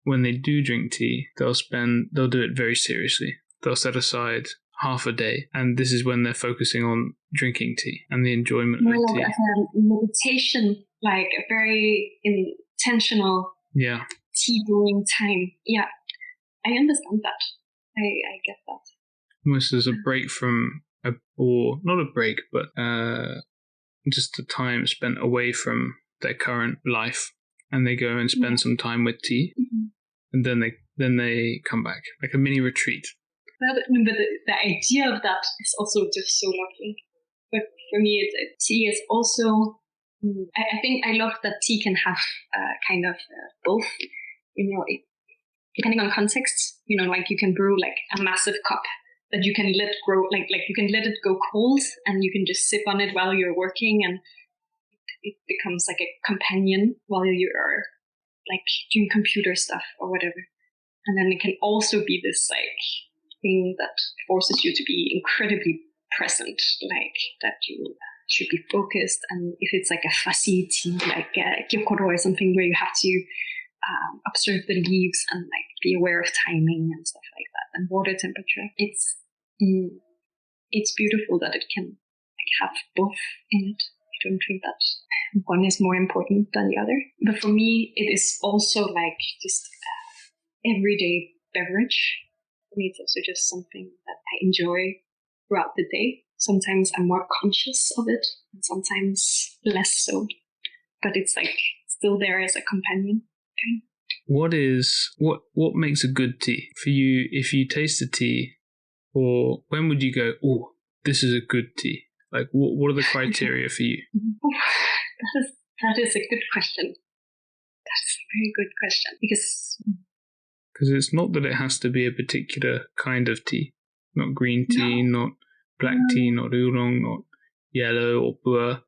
when they do drink tea, they'll do it very seriously. They'll set aside half a day, and this is when they're focusing on drinking tea and the enjoyment of tea. Like a meditation, like a very intentional tea brewing time. Yeah, I understand that. I get that. Almost as a break from, or not a break, but just the time spent away from their current life, and they go and spend some time with tea, and then they come back, like a mini retreat. But the idea of that is also just so lovely. But for me, tea is also. I think I love that tea can have kind of both. Depending on context, like you can brew like a massive cup that you can let grow, like you can let it go cold, and you can just sip on it while you're working, and it becomes like a companion while you are like doing computer stuff or whatever. And then it can also be this like thing that forces you to be incredibly present, like that you should be focused. And if it's like a fussy tea, like Kyoto or something, where you have to observe the leaves and like be aware of timing and stuff like that, and water temperature, it's beautiful that it can like have both in it. I don't think that one is more important than the other. But for me, it is also like just everyday beverage. For me, it's also just something that I enjoy throughout the day. Sometimes I'm more conscious of it, and sometimes less so. But it's like still there as a companion. Okay. What makes a good tea for you? If you taste the tea, or when would you go, oh, this is a good tea? Like, what are the criteria for you? That is a good question. That's a very good question, because it's not that it has to be a particular kind of tea, not green tea, not black tea, not oolong, not yellow or puer.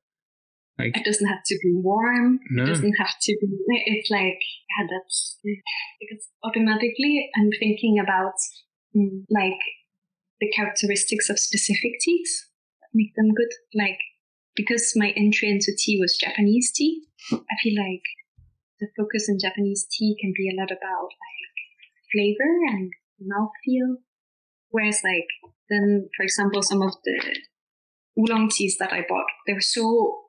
Like, it doesn't have to be warm. No. It doesn't have to be. It's like, that's because automatically I'm thinking about like the characteristics of specific teas that make them good. Like, because my entry into tea was Japanese tea, I feel like the focus in Japanese tea can be a lot about like flavor and mouthfeel. Whereas like then, for example, some of the oolong teas that I bought, they were so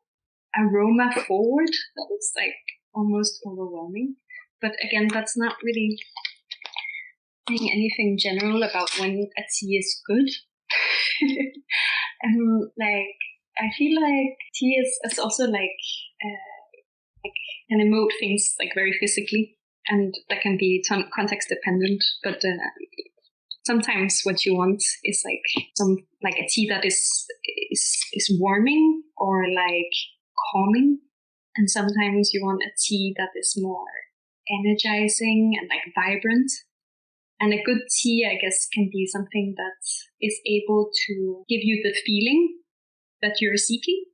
aroma forward that was like almost overwhelming. But again, that's not really saying anything general about when a tea is good. Like I feel like tea is also like can emote things like very physically, and that can be context dependent. But sometimes what you want is like a tea that is warming or like calming, and sometimes you want a tea that is more energizing and like vibrant. And a good tea, I guess, can be something that is able to give you the feeling that you're seeking.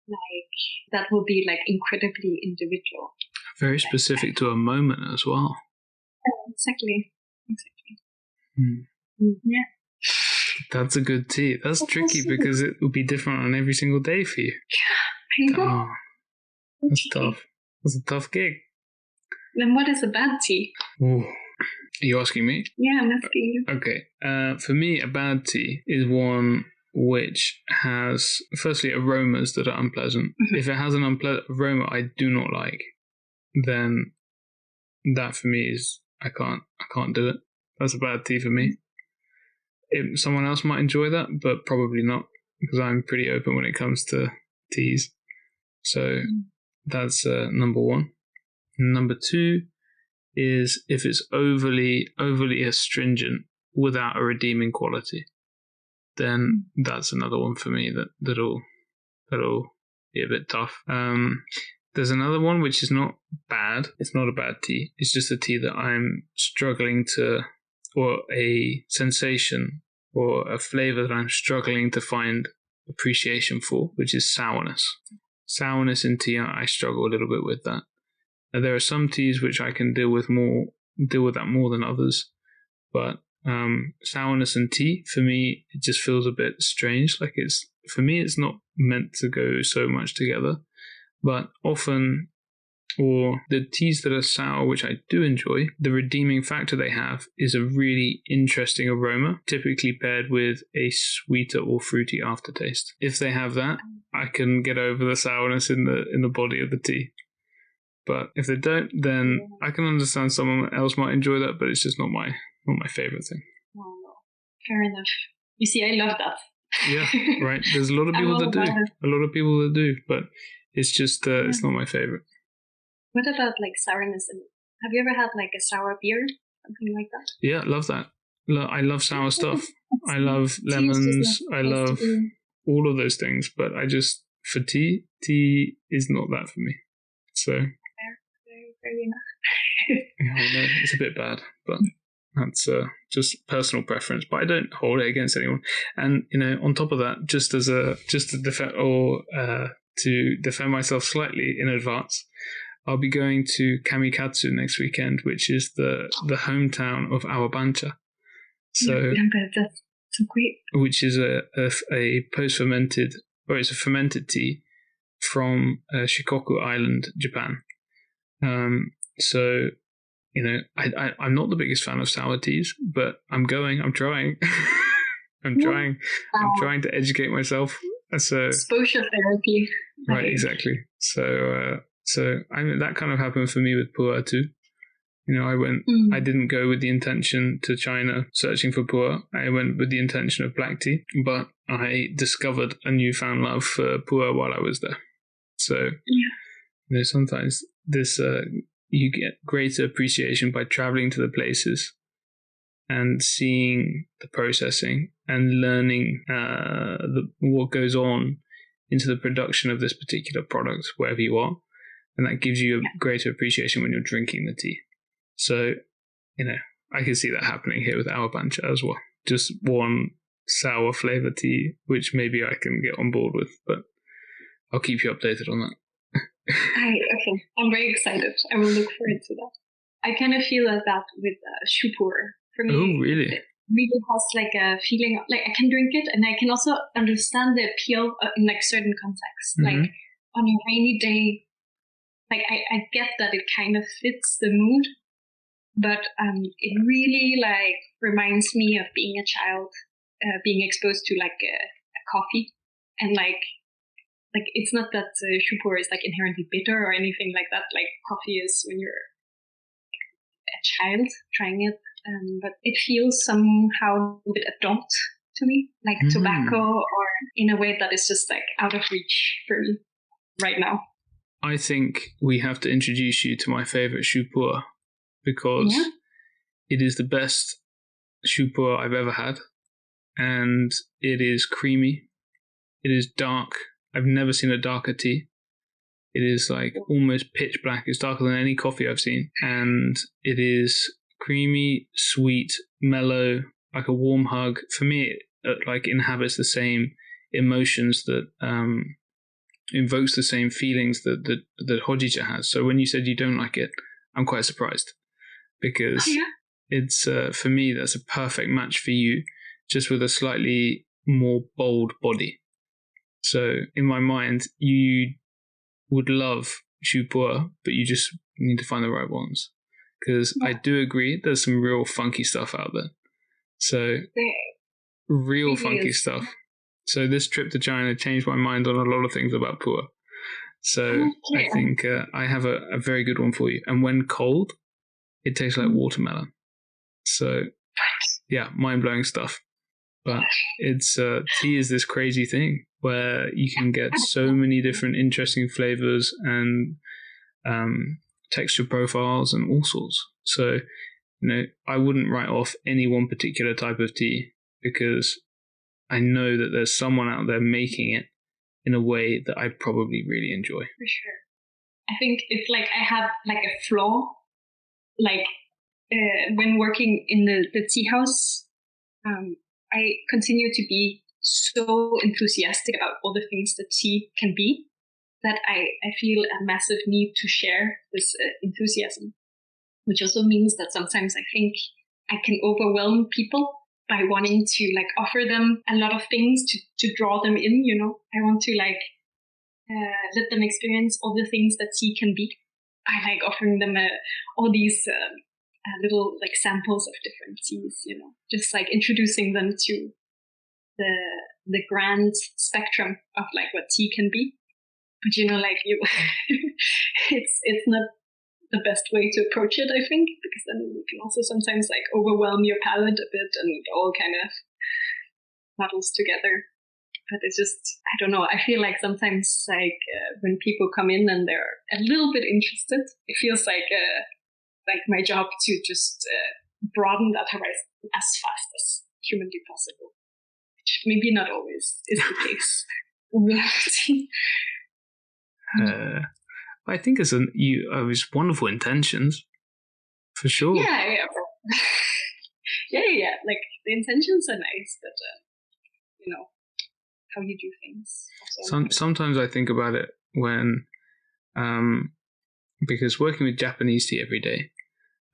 Like that will be like incredibly individual. Very specific to a moment as well. Exactly. Yeah. That's a good tea. That's tricky because it will be different on every single day for you. Yeah, I know. Oh, that's tough. That's a tough gig. Then what is a bad tea? Ooh. Are you asking me? Yeah, I'm asking you. Okay. For me, a bad tea is one which has, firstly, aromas that are unpleasant. Mm-hmm. If it has an unpleasant aroma I do not like, then that for me is, I can't do it. That's a bad tea for me. Someone else might enjoy that, but probably not, because I'm pretty open when it comes to teas. So that's number one. Number two is if it's overly astringent without a redeeming quality, then that's another one for me that'll be a bit tough. There's another one which is not bad. It's not a bad tea. It's just a tea that I'm struggling to, or a sensation or a flavor that I'm struggling to find appreciation for, which is sourness. Sourness in tea, I struggle a little bit with that. Now, there are some teas which I can deal with that more than others, but sourness in tea, for me, it just feels a bit strange. Like for me, it's not meant to go so much together. But often, or the teas that are sour, which I do enjoy, the redeeming factor they have is a really interesting aroma, typically paired with a sweeter or fruity aftertaste. If they have that, I can get over the sourness in the body of the tea. But if they don't, then I can understand someone else might enjoy that, but it's just not my favorite thing. Oh, fair enough. You see, I love that. Yeah, right. There's a lot of I'm people all that do. about it. A lot of people that do, but it's just it's Yeah. not my favorite. What about like sourness? And have you ever had like a sour beer, something like that? Yeah, love that. I love sour stuff. I love Tea is just not lemons. I supposed to love be all of those things, but I just for tea is not that for me. So fair, very enough. yeah, I know it's a bit bad, but that's just personal preference. But I don't hold it against anyone. And on top of that, just to defend to defend myself slightly in advance, I'll be going to Kamikatsu next weekend, which is the hometown of our bancha. So, Yeah, but that's so great. which is a post fermented, or it's a fermented tea from Shikoku Island, Japan. So I'm not the biggest fan of sour teas, but I'm trying. I'm trying to educate myself. So Exposure therapy. right, exactly. So that kind of happened for me with pu'er too. I didn't go with the intention to China searching for pu'er. I went with the intention of black tea, but I discovered a newfound love for pu'er while I was there. So sometimes this you get greater appreciation by traveling to the places and seeing the processing and learning what goes on into the production of this particular product wherever you are, and that gives you a greater appreciation when you're drinking the tea. So I can see that happening here with our bancha as well. Just one sour flavor tea, which maybe I can get on board with, but I'll keep you updated on that. Okay, I'm very excited. I will look forward to that. I kind of feel like that with shupur. For me, oh, really? It really has like a feeling like I can drink it, and I can also understand the appeal in like certain contexts. Mm-hmm. Like on a rainy day, like I get that it kind of fits the mood, but it really like reminds me of being a child, being exposed to like a coffee, and like it's not that shupur is like inherently bitter or anything like that. Like coffee is when you're a child trying it, but it feels somehow a bit adult to me, like tobacco, or in a way that is just like out of reach for me right now. I think we have to introduce you to my favorite shupur because it is the best shupur I've ever had, and it is creamy. It is dark. I've never seen a darker tea. It is like almost pitch black. It's darker than any coffee I've seen. And it is creamy, sweet, mellow, like a warm hug. For me, it like inhabits the same emotions that invokes the same feelings that hojicha has. So when you said you don't like it, I'm quite surprised because it's for me that's a perfect match for you, just with a slightly more bold body. So in my mind, you would love shupur, but you just need to find the right ones. Because I do agree, there's some real funky stuff out there. So real funky stuff. So this trip to China changed my mind on a lot of things about pu'er. So I think I have a very good one for you. And when cold, it tastes like watermelon. So yeah, mind-blowing stuff. But it's tea is this crazy thing where you can get so many different interesting flavors and texture profiles and all sorts. So, I wouldn't write off any one particular type of tea because I know that there's someone out there making it in a way that I probably really enjoy. For sure. I think it's like I have like a flaw, like when working in the tea house, I continue to be so enthusiastic about all the things that tea can be that I feel a massive need to share this enthusiasm, which also means that sometimes I think I can overwhelm people by wanting to like offer them a lot of things to draw them in, I want to like let them experience all the things that tea can be. I like offering them all these little like samples of different teas, just like introducing them to the grand spectrum of like what tea can be. But like it's not the best way to approach it, I think, because then you can also sometimes like overwhelm your palate a bit and it all kind of muddles together. But it's just, I don't know. I feel like sometimes like when people come in and they're a little bit interested, it feels like my job to just broaden that horizon as fast as humanly possible, which maybe not always is the case in reality. I think it's it's wonderful intentions, for sure. Yeah. Yeah. Like the intentions are nice, but how you do things. Sometimes I think about it when, because working with Japanese tea every day,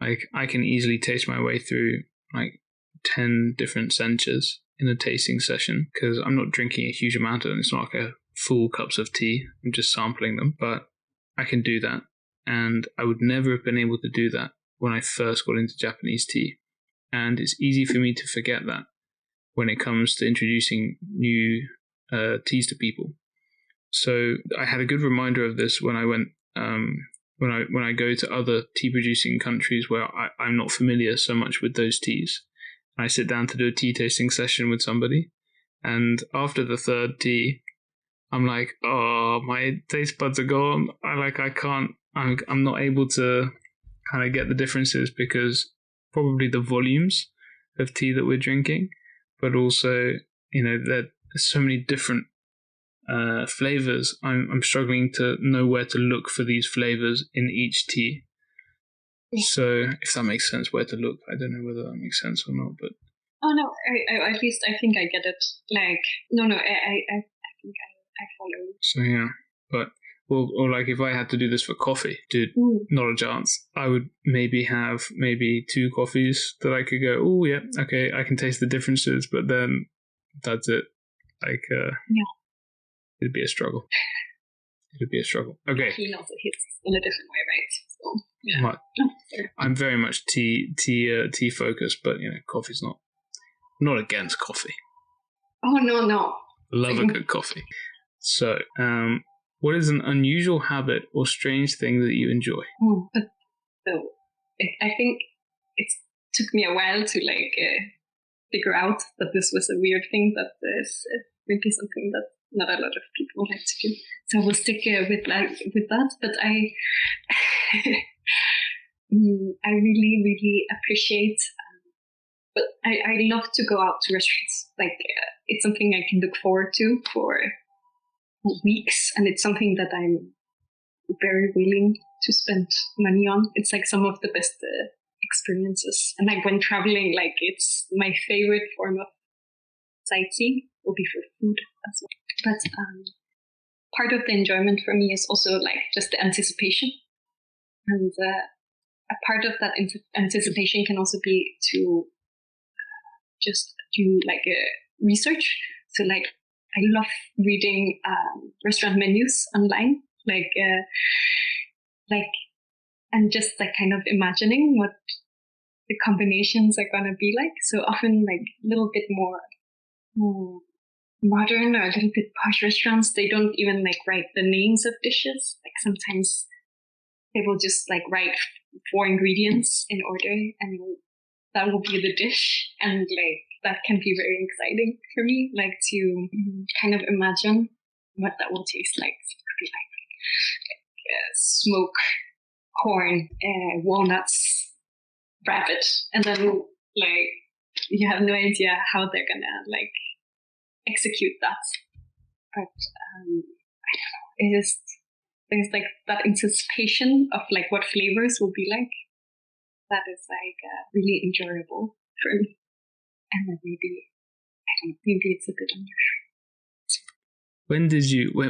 like I can easily taste my way through like 10 different senchas in a tasting session, because I'm not drinking a huge amount of them. It's not like a full cups of tea. I'm just sampling them, but I can do that. And I would never have been able to do that when I first got into Japanese tea. And it's easy for me to forget that when it comes to introducing new teas to people. So I had a good reminder of this when I went, when I go to other tea producing countries where I'm not familiar so much with those teas. I sit down to do a tea tasting session with somebody, and after the third tea, I'm like, oh, my taste buds are gone. I'm not able to kind of get the differences, because probably the volumes of tea that we're drinking, but also, there's so many different flavors. I'm struggling to know where to look for these flavors in each tea. So if that makes sense, where to look, I don't know whether that makes sense or not, but no, at least I think I get it. Like no, I think I follow. So yeah, but or like if I had to do this for coffee, dude, not a chance. I would maybe have 2 coffees that I could go, oh yeah, okay, I can taste the differences, but then that's it. Like it'd be a struggle. Okay. He also hits in a different way, right? So yeah. Right. I'm very much tea focused, but coffee's not against coffee. Oh no. Love a good coffee. So, what is an unusual habit or strange thing that you enjoy? So, I think it took me a while to figure out that this was a weird thing, that is maybe something that not a lot of people like to do. So I will stick with that. But I really, really appreciate. But I love to go out to restaurants. Like it's something I can look forward to for weeks, and it's something that I'm very willing to spend money on. It's like some of the best experiences. And like when traveling, like it's my favorite form of sightseeing will be for food as well. But part of the enjoyment for me is also like just the anticipation. And a part of that anticipation can also be to just do like a research. So like I love reading restaurant menus online, and just like kind of imagining what the combinations are gonna be like. So often like a little bit more modern or a little bit posh restaurants, they don't even like write the names of dishes. Like sometimes they will just like write 4 ingredients in order, and that will be the dish. And like that can be very exciting for me, like to kind of imagine what that will taste like. So it could be like smoke, corn, walnuts, rabbit, and then like you have no idea how they're gonna like execute that. But I don't know. It is there's like that anticipation of like what flavors will be like. That is like really enjoyable for me. And then maybe it's a bit unusual.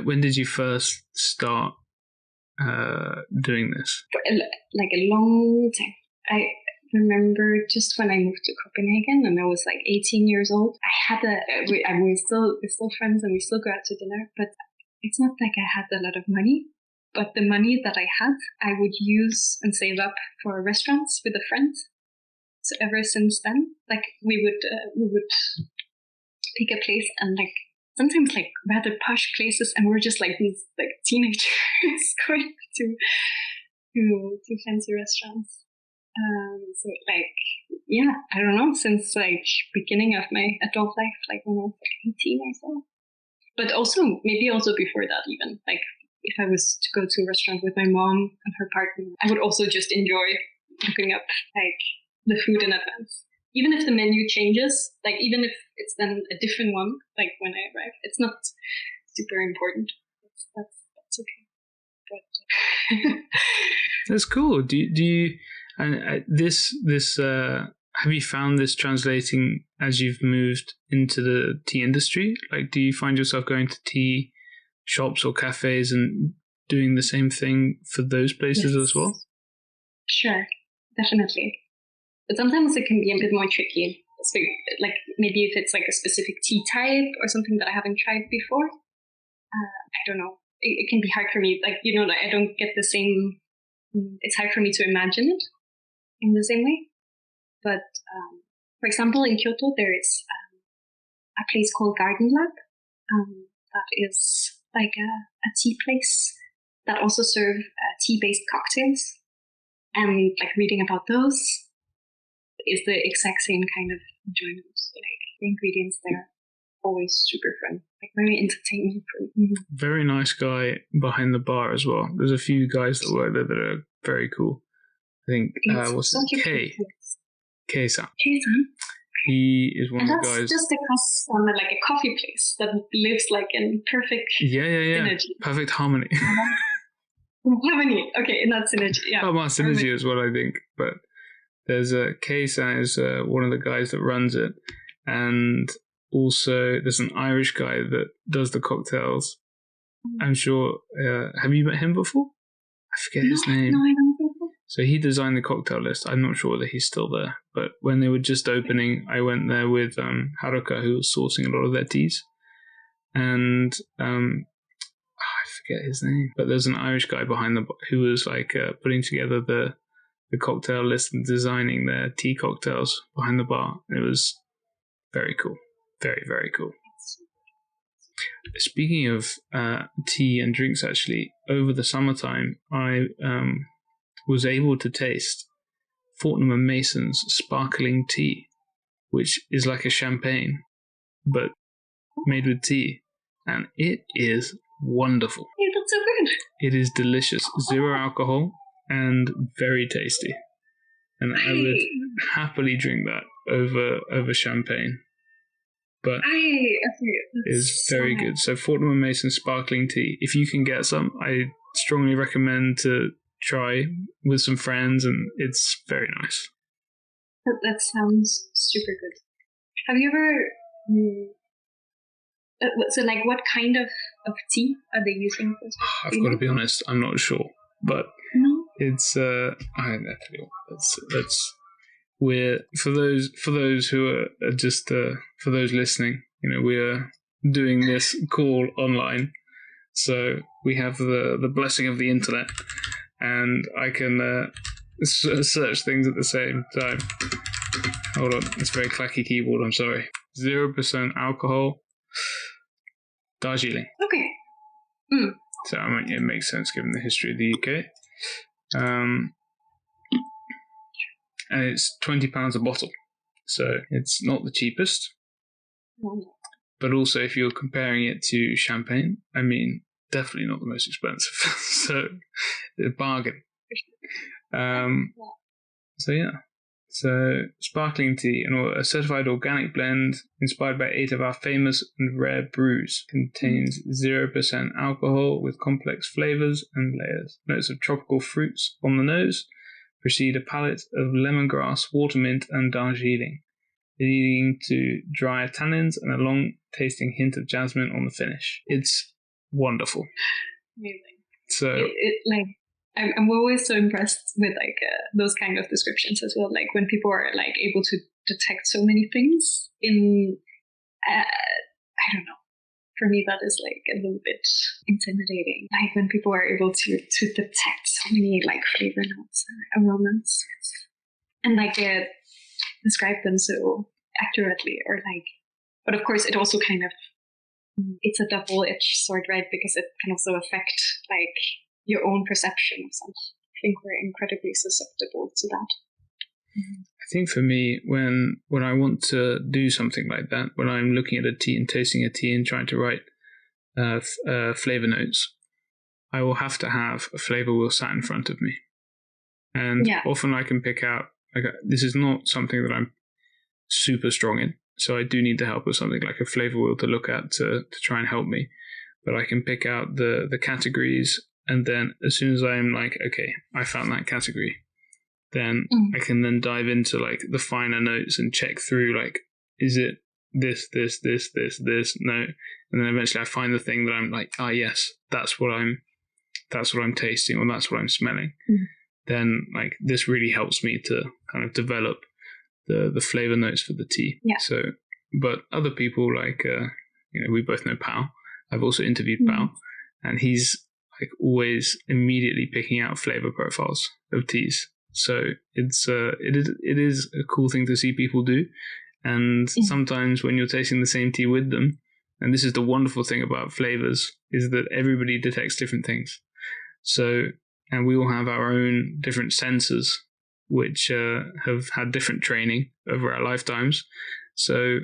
When did you first start doing this? For like a long time. I remember just when I moved to Copenhagen and I was like 18 years old. I had we're still friends and we still go out to dinner, but it's not like I had a lot of money. But the money that I had, I would use and save up for restaurants with a friend. So ever since then, like we would pick a place, and like sometimes like rather posh places, and we're just like these like teenagers going to fancy restaurants. So like I don't know, since like beginning of my adult life, like when I was like 18 or so. But also, maybe also before that even, like if I was to go to a restaurant with my mom and her partner, I would also just enjoy looking up like the food in advance. Even if the menu changes, like even if it's then a different one, like when I arrive, it's not super important. That's okay. But That's cool. Do you and this have you found this translating as you've moved into the tea industry? Like, do you find yourself going to tea shops or cafes and doing the same thing for those places as well? Sure, definitely. But sometimes it can be a bit more tricky. So, like maybe if it's like a specific tea type or something that I haven't tried before, I don't know. It can be hard for me. Like like I don't get the same. It's hard for me to imagine it in the same way. But for example, in Kyoto, there is a place called Garden Lab. That is like a tea place that also serve tea-based cocktails. And like reading about those is the exact same kind of enjoyment. Like the ingredients there are always super fun, like very entertaining. Very nice guy behind the bar as well. There's a few guys that work there that are very cool. I think what's his K-san. He is one of the guys. That's just across from like a coffee place that lives like in perfect synergy. Perfect harmony. Harmony. Okay, not synergy. Yeah. Oh, well, synergy is what I think. But there's K-san is one of the guys that runs it, and also there's an Irish guy that does the cocktails. I'm sure. Have you met him before? I forget his name. No, I don't think so. So he designed the cocktail list. I'm not sure whether he's still there, but when they were just opening, I went there with Haruka, who was sourcing a lot of their teas, and I forget his name. But there's an Irish guy behind the who was like putting together the cocktail list and designing their tea cocktails behind the bar. It was very cool, very very cool. Speaking of tea and drinks, actually, over the summertime, I was able to taste Fortnum & Mason's sparkling tea, which is like a champagne, but made with tea. And it is wonderful. Yeah, that's so good. It is delicious. 0 alcohol and very tasty. And I would happily drink that over champagne. But it's very good. So Fortnum & Mason sparkling tea. If you can get some, I strongly recommend to try with some friends, and it's very nice. That sounds super good. Have you ever... so, like, what kind of tea are they using? I've got to be honest, I'm not sure. But no? It's... I don't know. That's we're for those who are just for those listening, we are doing this call online, so we have the blessing of the internet, and I can search things at the same time. Hold on, it's a very clacky keyboard. I'm sorry. 0% alcohol, Darjeeling. Okay. So I mean, it makes sense given the history of the UK. And it's £20 a bottle, so it's not the cheapest. But also, if you're comparing it to champagne, I mean, definitely not the most expensive. So, a bargain. So sparkling tea, a certified organic blend inspired by 8 of our famous and rare brews, contains 0% alcohol with complex flavors and layers. Notes of tropical fruits on the nose precede a palette of lemongrass, watermint, and Darjeeling, leading to drier tannins and a long-tasting hint of jasmine on the finish. It's wonderful. Amazing. So, I'm always so impressed with those kind of descriptions as well. Like when people are like able to detect so many things in, I don't know. For me, that is like a little bit intimidating. Like when people are able to detect so many like flavor notes and aromas, and like describe them so accurately, or like. But of course, it also kind of it's a double-edged sword, right? Because it can also affect like your own perception of something. I think we're incredibly susceptible to that. I think for me, when I want to do something like that, when I'm looking at a tea and tasting a tea and trying to write flavor notes, I will have to have a flavor wheel sat in front of me. And often I can pick out, like, this is not something that I'm super strong in. So I do need the help of something like a flavor wheel to look at to try and help me. But I can pick out the categories, and then as soon as I'm like, okay, I found that category, then I can then dive into like the finer notes and check through, like, is it this, no, and then eventually I find the thing that I'm like, yes, that's what I'm tasting, or that's what I'm smelling. Then like this really helps me to kind of develop the flavor notes for the tea. So, but other people like we both know Pao. I've also interviewed Pao, and he's like always immediately picking out flavor profiles of teas. So it is a cool thing to see people do. And sometimes when you're tasting the same tea with them, and this is the wonderful thing about flavors, is that everybody detects different things. So, and we all have our own different senses, which have had different training over our lifetimes. So,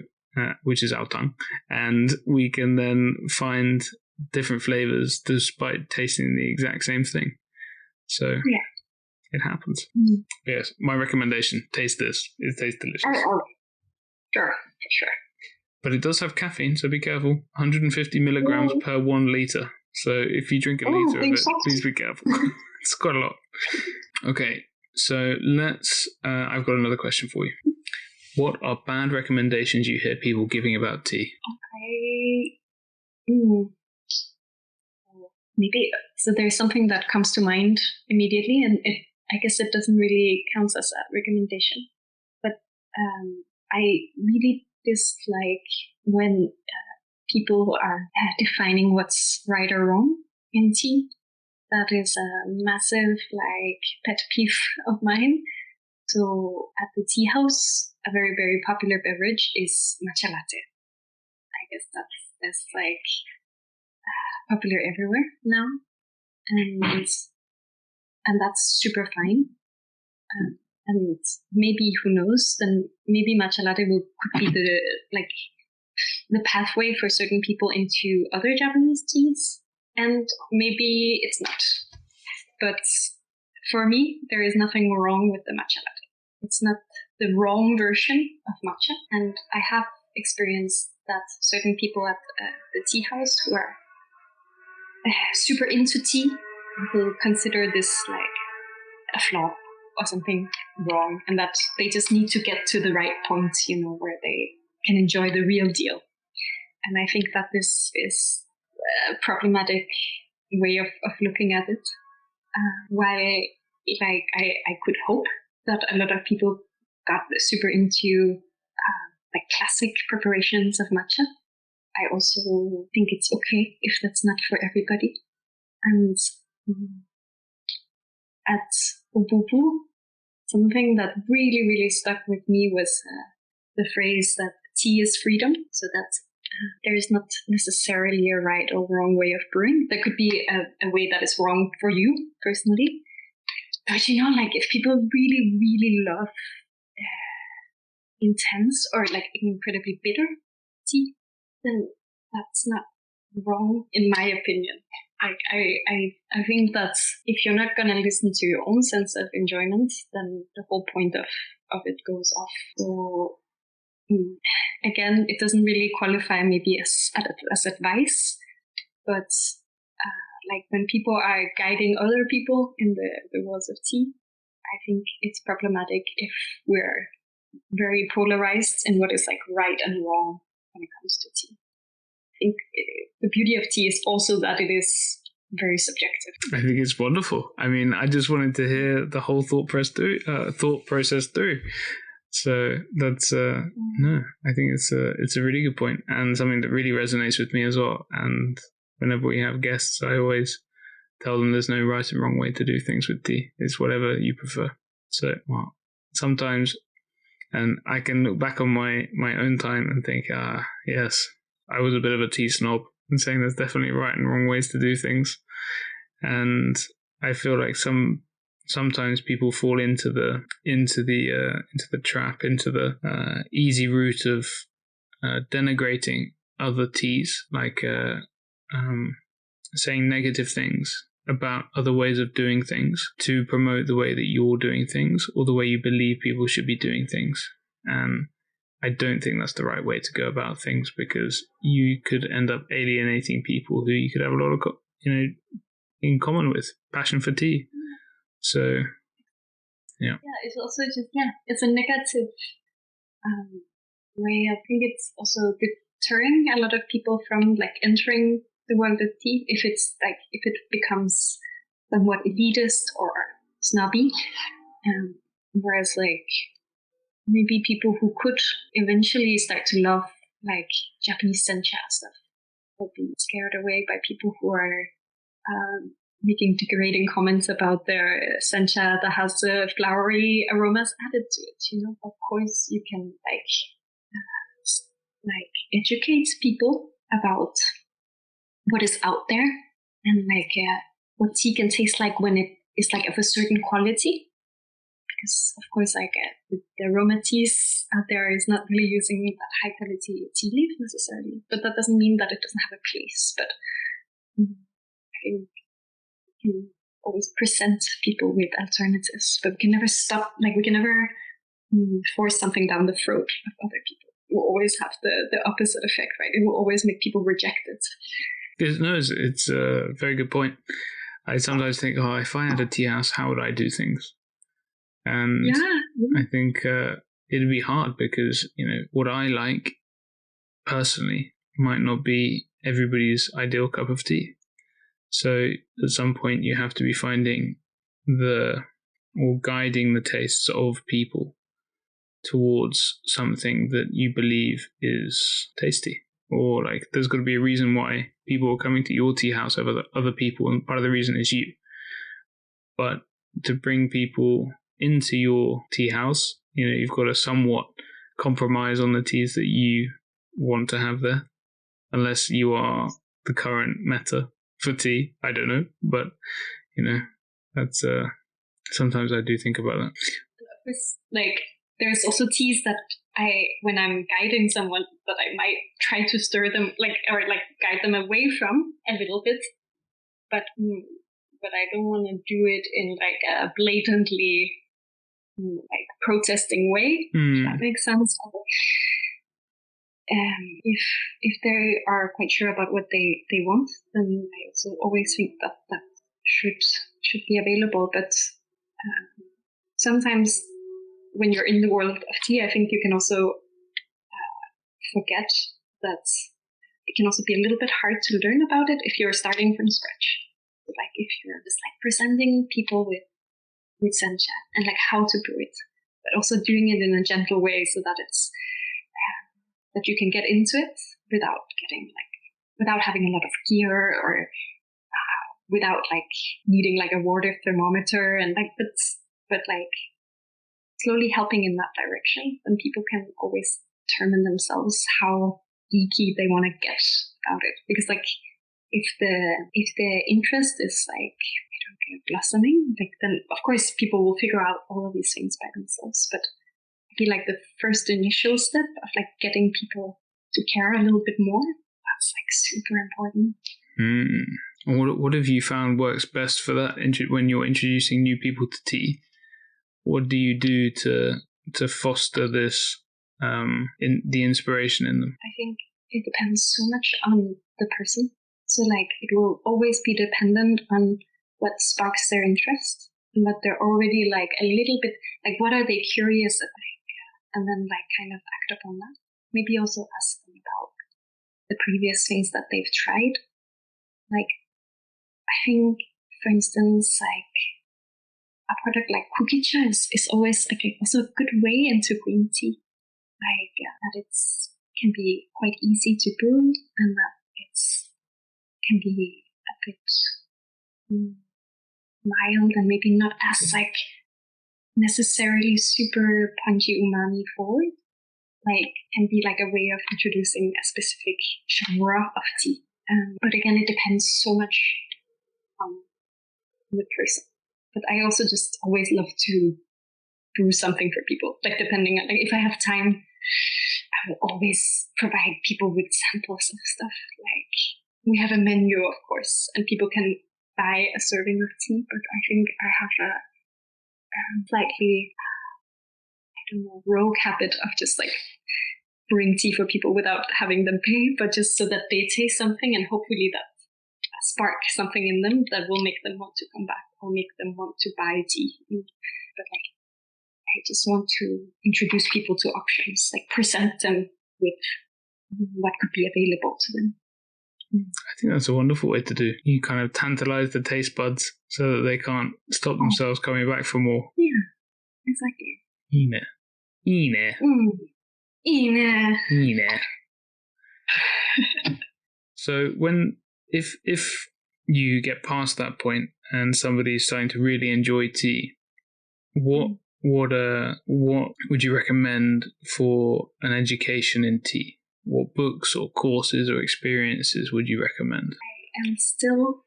which is our tongue, and we can then find different flavors despite tasting the exact same thing. So it happens. Yes, my recommendation: taste this. It tastes delicious. Sure, for sure. But it does have caffeine, so be careful. 150 milligrams per 1 liter. So if you drink a liter of it, please be careful. It's quite a lot. Okay, so let's. I've got another question for you. What are bad recommendations you hear people giving about tea? Maybe. So there's something that comes to mind immediately, and I guess it doesn't really count as a recommendation. But I really dislike when people are defining what's right or wrong in tea. That is a massive pet peeve of mine. So at the tea house, a very, very popular beverage is matcha latte. I guess that's popular everywhere now, and that's super fine. And maybe, who knows, then maybe matcha latte could be the pathway for certain people into other Japanese teas, and maybe it's not. But for me, there is nothing wrong with the matcha latte. It's not the wrong version of matcha, and I have experienced that certain people at the tea house who are super into tea will consider this like a flaw or something wrong, and that they just need to get to the right point, where they can enjoy the real deal. And I think that this is a problematic way of looking at it. While I could hope that a lot of people got super into classic preparations of matcha, I also think it's okay if that's not for everybody. And at Ububu, something that really, really stuck with me was the phrase that tea is freedom. So that there is not necessarily a right or wrong way of brewing. There could be a way that is wrong for you personally. But if people really, really love intense or incredibly bitter tea, then that's not wrong in my opinion. I think that if you're not gonna listen to your own sense of enjoyment, then the whole point of it goes off. So again, it doesn't really qualify maybe as advice, but when people are guiding other people in the worlds of tea, I think it's problematic if we're very polarized in what is right and wrong when it comes to tea. I think the beauty of tea is also that it is very subjective. I think it's wonderful. I mean, I just wanted to hear the whole thought process through. So that's no, I think it's a really good point, and something that really resonates with me as well. And whenever we have guests, I always tell them there's no right and wrong way to do things with tea. It's whatever you prefer. So sometimes, and I can look back on my own time and think, yes, I was a bit of a tea snob and saying there's definitely right and wrong ways to do things. And I feel like sometimes people fall into the trap, into the easy route of denigrating other teas, like saying negative things about other ways of doing things to promote the way that you're doing things or the way you believe people should be doing things. And I don't think that's the right way to go about things, because you could end up alienating people who you could have a lot of, in common with. Passion for tea. So, yeah. Yeah, it's also just, it's a negative way. I think it's also deterring a lot of people from like entering the world of tea if it becomes somewhat elitist or snobby. Whereas like maybe people who could eventually start to love like Japanese sencha stuff will be scared away by people who are making degrading comments about their sencha that has flowery aromas added to it. Of course you can educate people about what is out there and what tea can taste like when it is like of a certain quality. Because of course, the aroma teas out there is not really using that high quality tea leaf necessarily, but that doesn't mean that it doesn't have a place. But I think we can always present people with alternatives, but we can never stop. Like we can never force something down the throat of other people. It will always have the opposite effect, right? It will always make people reject it. No, it's a very good point. I sometimes think, if I had a tea house, how would I do things? And I think it'd be hard because, what I like personally might not be everybody's ideal cup of tea. So at some point you have to be finding or guiding the tastes of people towards something that you believe is tasty. Or like there's got to be a reason why people are coming to your tea house over the other people, and part of the reason is you. But to bring people into your tea house, you've got to somewhat compromise on the teas that you want to have there, unless you are the current meta for tea. I don't know, but that's sometimes I do think about that. Like there's also teas that when I'm guiding someone, that I might try to stir them or guide them away from a little bit, but I don't want to do it in like a blatantly protesting way. If that makes sense. If they are quite sure about what they want, then I also always think that should be available. But sometimes when you're in the world of tea, I think you can also forget that it can also be a little bit hard to learn about it if you're starting from scratch. So, if you're just presenting people with sencha and how to brew it, but also doing it in a gentle way so that it's that you can get into it without having a lot of gear or without needing a water thermometer and but slowly helping in that direction, then people can always determine themselves how geeky they want to get about it. Because if the interest is blossoming, then of course people will figure out all of these things by themselves. But I feel the first initial step of getting people to care a little bit more, that's super important. And what have you found works best for that when you're introducing new people to tea? What do you do to foster this in the inspiration in them? I think it depends so much on the person. So it will always be dependent on what sparks their interest and what they're already a little bit what are they curious about, and then kind of act upon that. Maybe also ask them about the previous things that they've tried. I think, for instance, a product like hojicha is always also a good way into green tea. That can be quite easy to brew, and that can be a bit mild and maybe not as necessarily super punchy umami forward. Can be a way of introducing a specific genre of tea. But again, it depends so much on the person. But I also just always love to brew something for people. Depending on if I have time, I will always provide people with samples of stuff. we have a menu, of course, and people can buy a serving of tea, but I think I have a slightly, I don't know, rogue habit of just like brewing tea for people without having them pay, but just so that they taste something and hopefully that spark something in them that will make them want to come back or make them want to buy tea. But like, I just want to introduce people to options, like present them with what could be available to them. I think that's a wonderful way to do. You kind of tantalize the taste buds so that they can't stop themselves coming back for more. Yeah, exactly. Ine. So if you get past that point and somebody's starting to really enjoy tea, what would you recommend for an education in tea? What books or courses or experiences would you recommend? I am still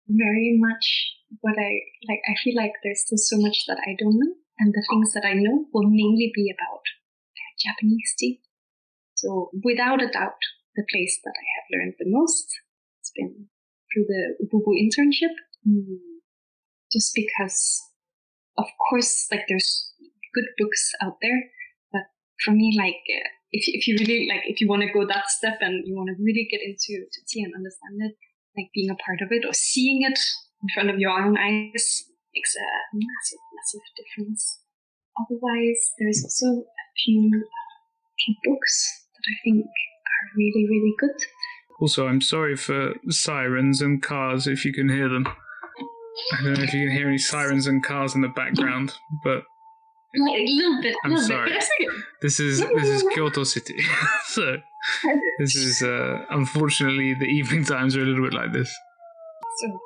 very much I feel like there's still so much that I don't know, and the things that I know will mainly be about Japanese tea. So without a doubt, the place that I have learned the most has been through the Ububu internship, just because, of course, like there's good books out there, but for me, like if you really if you want to go that step and you want to really get into tea and understand it, like being a part of it or seeing it in front of your own eyes makes a massive difference. Otherwise, there's also a few books that I think are really, really good. Also, I'm sorry for sirens and cars if you can hear them. I don't know if you can hear any sirens and cars in the background, but a little bit. I'm sorry. This is Kyoto City, so this is unfortunately the evening times are a little bit like this. So,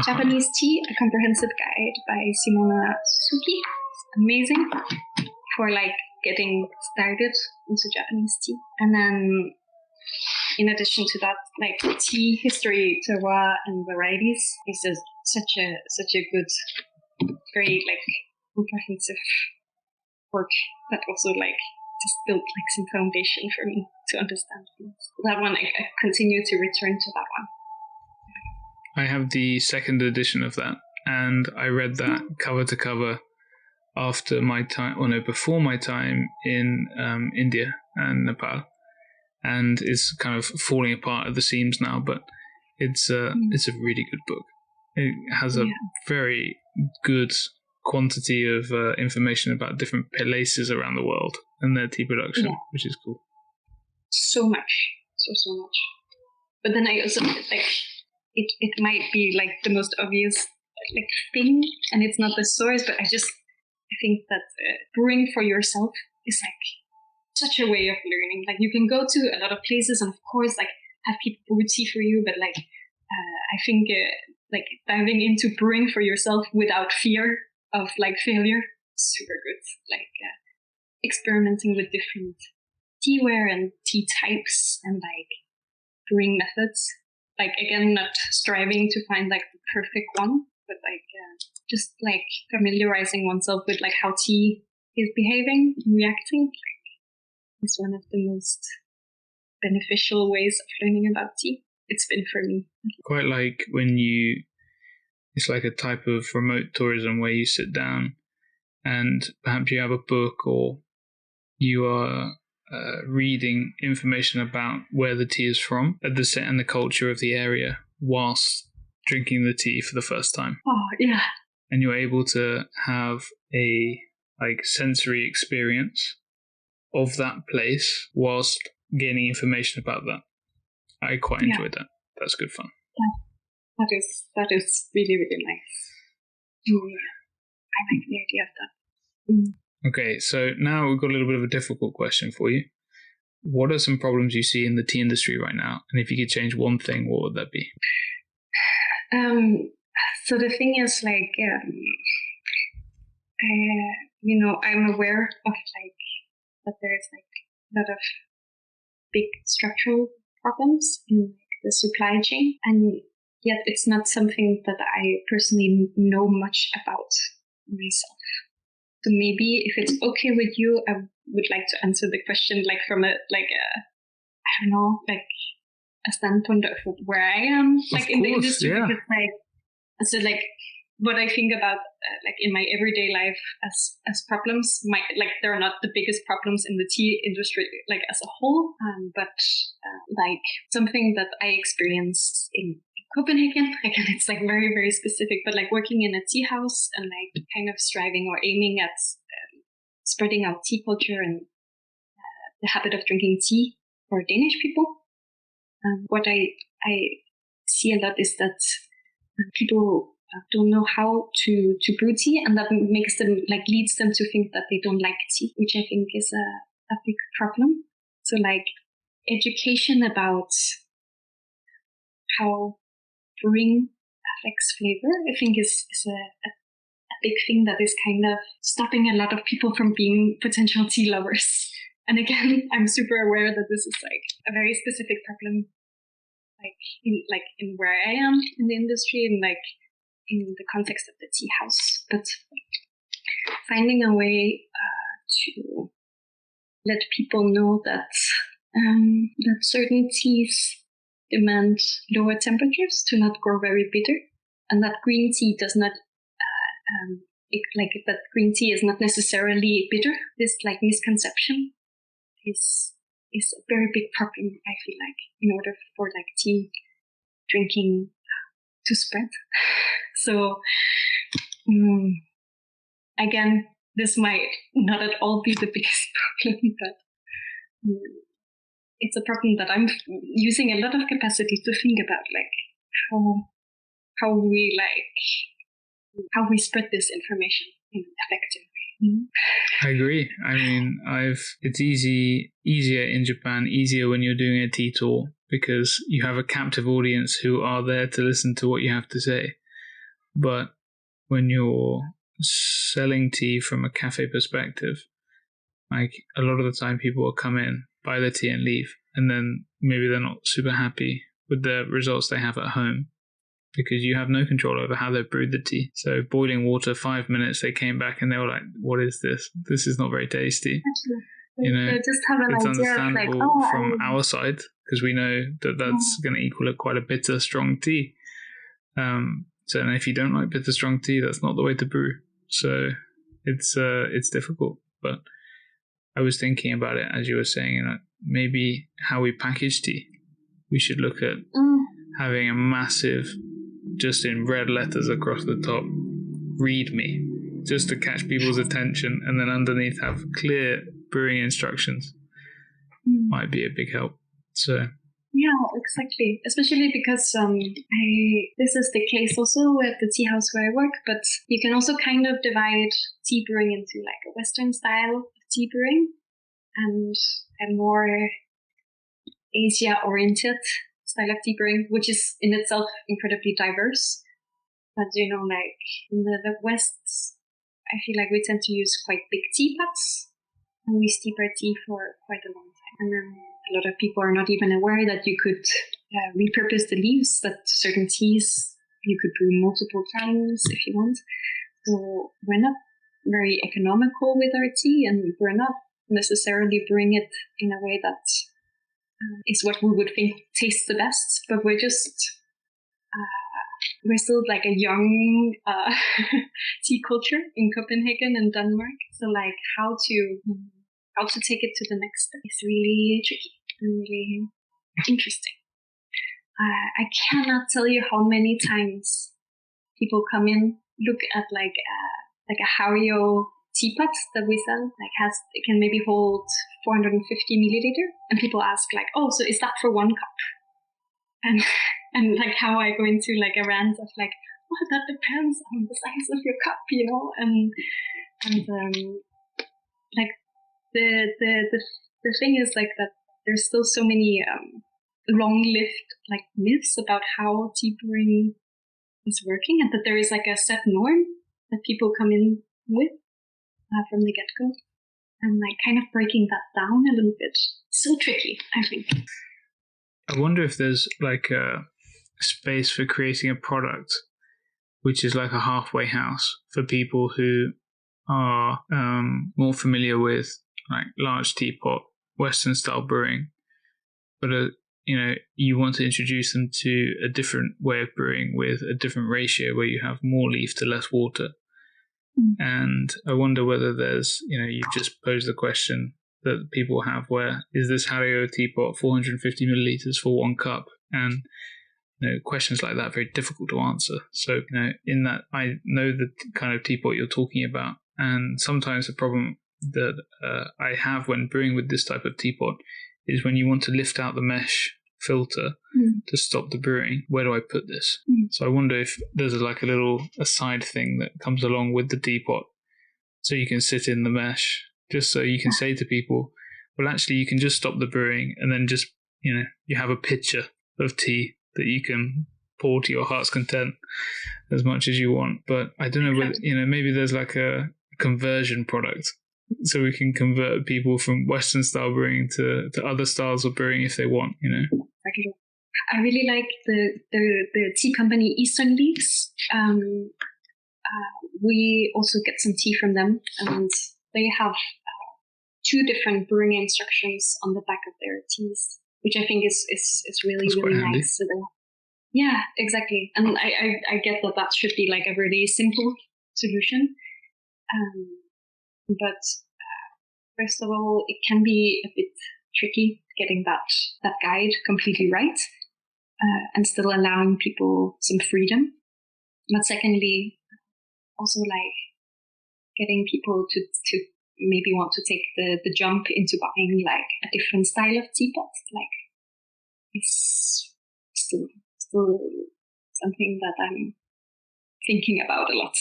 Japanese Tea: A Comprehensive Guide by Simona Suzuki. It's amazing for like getting started into Japanese tea. And then in addition to that, like tea history, terroir, and varieties is such a good, very like comprehensive work that also like just built like some foundation for me to understand things. That one, I continue to return to that one. I have the second edition of that, and I read that cover to cover after my time, before my time in India and Nepal, and it's kind of falling apart at the seams now. But it's a really good book. It has a very good quantity of information about different places around the world and their tea production, which is cool. So much. But then I also like it might be like the most obvious like thing, and it's not the source, but I think that brewing for yourself is like such a way of learning. Like you can go to a lot of places and of course like have people brew tea for you, but like I think like diving into brewing for yourself without fear of like failure, super good. Like experimenting with different teaware and tea types and like brewing methods. Like again, not striving to find like the perfect one, but like just like familiarizing oneself with like how tea is behaving and reacting. Like, is one of the most beneficial ways of learning about tea. It's been for me. Quite like it's like a type of remote tourism where you sit down and perhaps you have a book or you are reading information about where the tea is from and the culture of the area whilst drinking the tea for the first time. Oh, yeah. And you're able to have a like sensory experience of that place whilst gaining information about that. I quite enjoyed that. That's good fun. Yeah. That is really, really nice. Yeah. I like the idea of that. Okay, so now we've got a little bit of a difficult question for you. What are some problems you see in the tea industry right now? And if you could change one thing, what would that be? So the thing is, like, I'm aware of like that there's like a lot of big structural problems in like, the supply chain, and yet it's not something that I personally know much about myself. So maybe if it's okay with you, I would like to answer the question like from a don't know, like a standpoint of where I am, like in the industry, yeah. because like what I think about like in my everyday life as problems, they're not the biggest problems in the tea industry like as a whole, but like something that I experience in Copenhagen, again, it's like very, very specific, but like working in a tea house and like kind of striving or aiming at spreading out tea culture and the habit of drinking tea for Danish people. What I see a lot is that people don't know how to brew tea, and that makes them like leads them to think that they don't like tea, which I think is a big problem. So like education about how brewing affects flavor, I think is a big thing that is kind of stopping a lot of people from being potential tea lovers. And again, I'm super aware that this is like a very specific problem, like in where I am in the industry and like in the context of the tea house. But finding a way to let people know that that certain teas demand lower temperatures to not grow very bitter, and that green tea does not that green tea is not necessarily bitter. This like misconception is a very big problem, I feel like, in order for like tea drinking to spread. So again, this might not at all be the biggest problem, but it's a problem that I'm using a lot of capacity to think about, like how we spread this information in an effective way. I agree. I mean, it's easier in Japan, easier when you're doing a tea tour, because you have a captive audience who are there to listen to what you have to say. But when you're selling tea from a cafe perspective, like a lot of the time people will come in, buy the tea and leave, and then maybe they're not super happy with the results they have at home, because you have no control over how they've brewed the tea. So boiling water, 5 minutes, they came back and they were like, what is this? This is not very tasty. You know, just have an it's idea understandable of like, from our side, because we know that that's going to equal quite a bitter, strong tea. So and if you don't like bitter, strong tea, that's not the way to brew. So it's difficult. But I was thinking about it as you were saying, maybe how we package tea. We should look at having a massive, just in red letters across the top, read me, just to catch people's attention, and then underneath have clear brewing instructions. Might be a big help. So yeah, exactly. Especially because this is the case also at the tea house where I work, but you can also kind of divide tea brewing into like a Western style of tea brewing and a more Asia-oriented style of tea brewing, which is in itself incredibly diverse. But like in the West, I feel like we tend to use quite big teapots, and we steep our tea for quite a long time. And then a lot of people are not even aware that you could repurpose the leaves, that certain teas you could brew multiple times if you want. So we're not very economical with our tea, and we're not necessarily brewing it in a way that is what we would think tastes the best, but we're still like a young tea culture in Copenhagen and Denmark. So like how to take it to the next step is really tricky and really interesting. I cannot tell you how many times people come in, look at like a Hario teapot that we sell, it can maybe hold 450 milliliter, and people ask like, oh, so is that for one cup? And like how I go into like a rant of like, well, that depends on the size of your cup, and like the thing is like that there's still so many long-lived like myths about how tea brewing is working, and that there is like a set norm that people come in with from the get-go, and like kind of breaking that down a little bit. So tricky, I think. I wonder if there's like a space for creating a product which is like a halfway house for people who are more familiar with like large teapot Western style brewing, but you want to introduce them to a different way of brewing with a different ratio where you have more leaf to less water. And I wonder whether there's, you've just posed the question that people have, where is this Hario teapot 450 milliliters for 1 cup? And questions like that are very difficult to answer. So, in that, I know the kind of teapot you're talking about, and sometimes the problem that I have when brewing with this type of teapot is when you want to lift out the mesh filter to stop the brewing. Where do I put this? So I wonder if there's a side thing that comes along with the teapot, so you can sit in the mesh, just so you can say to people, well, actually, you can just stop the brewing, and then just you have a pitcher of tea that you can pour to your heart's content as much as you want. But I don't know whether maybe there's like a conversion product, so we can convert people from Western style brewing to other styles of brewing if they want. Exactly. I really like the tea company Eastern Leaves. We also get some tea from them, and they have 2 different brewing instructions on the back of their teas, which I think is really, really nice. So yeah, exactly. And I get that should be like a really simple solution. But first of all, it can be a bit tricky getting that guide completely right, and still allowing people some freedom. But secondly, also like getting people to maybe want to take the jump into buying like a different style of teapot. Like it's still something that I'm thinking about a lot.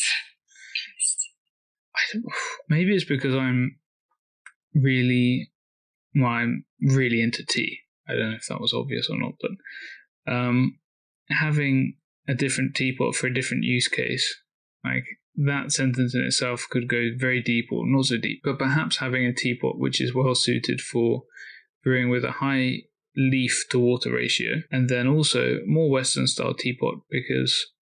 Maybe it's because I'm really into tea. I don't know if that was obvious or not, but having a different teapot for a different use case, like that sentence in itself could go very deep or not so deep. But perhaps having a teapot which is well suited for brewing with a high leaf to water ratio, and then also more Western style teapot, because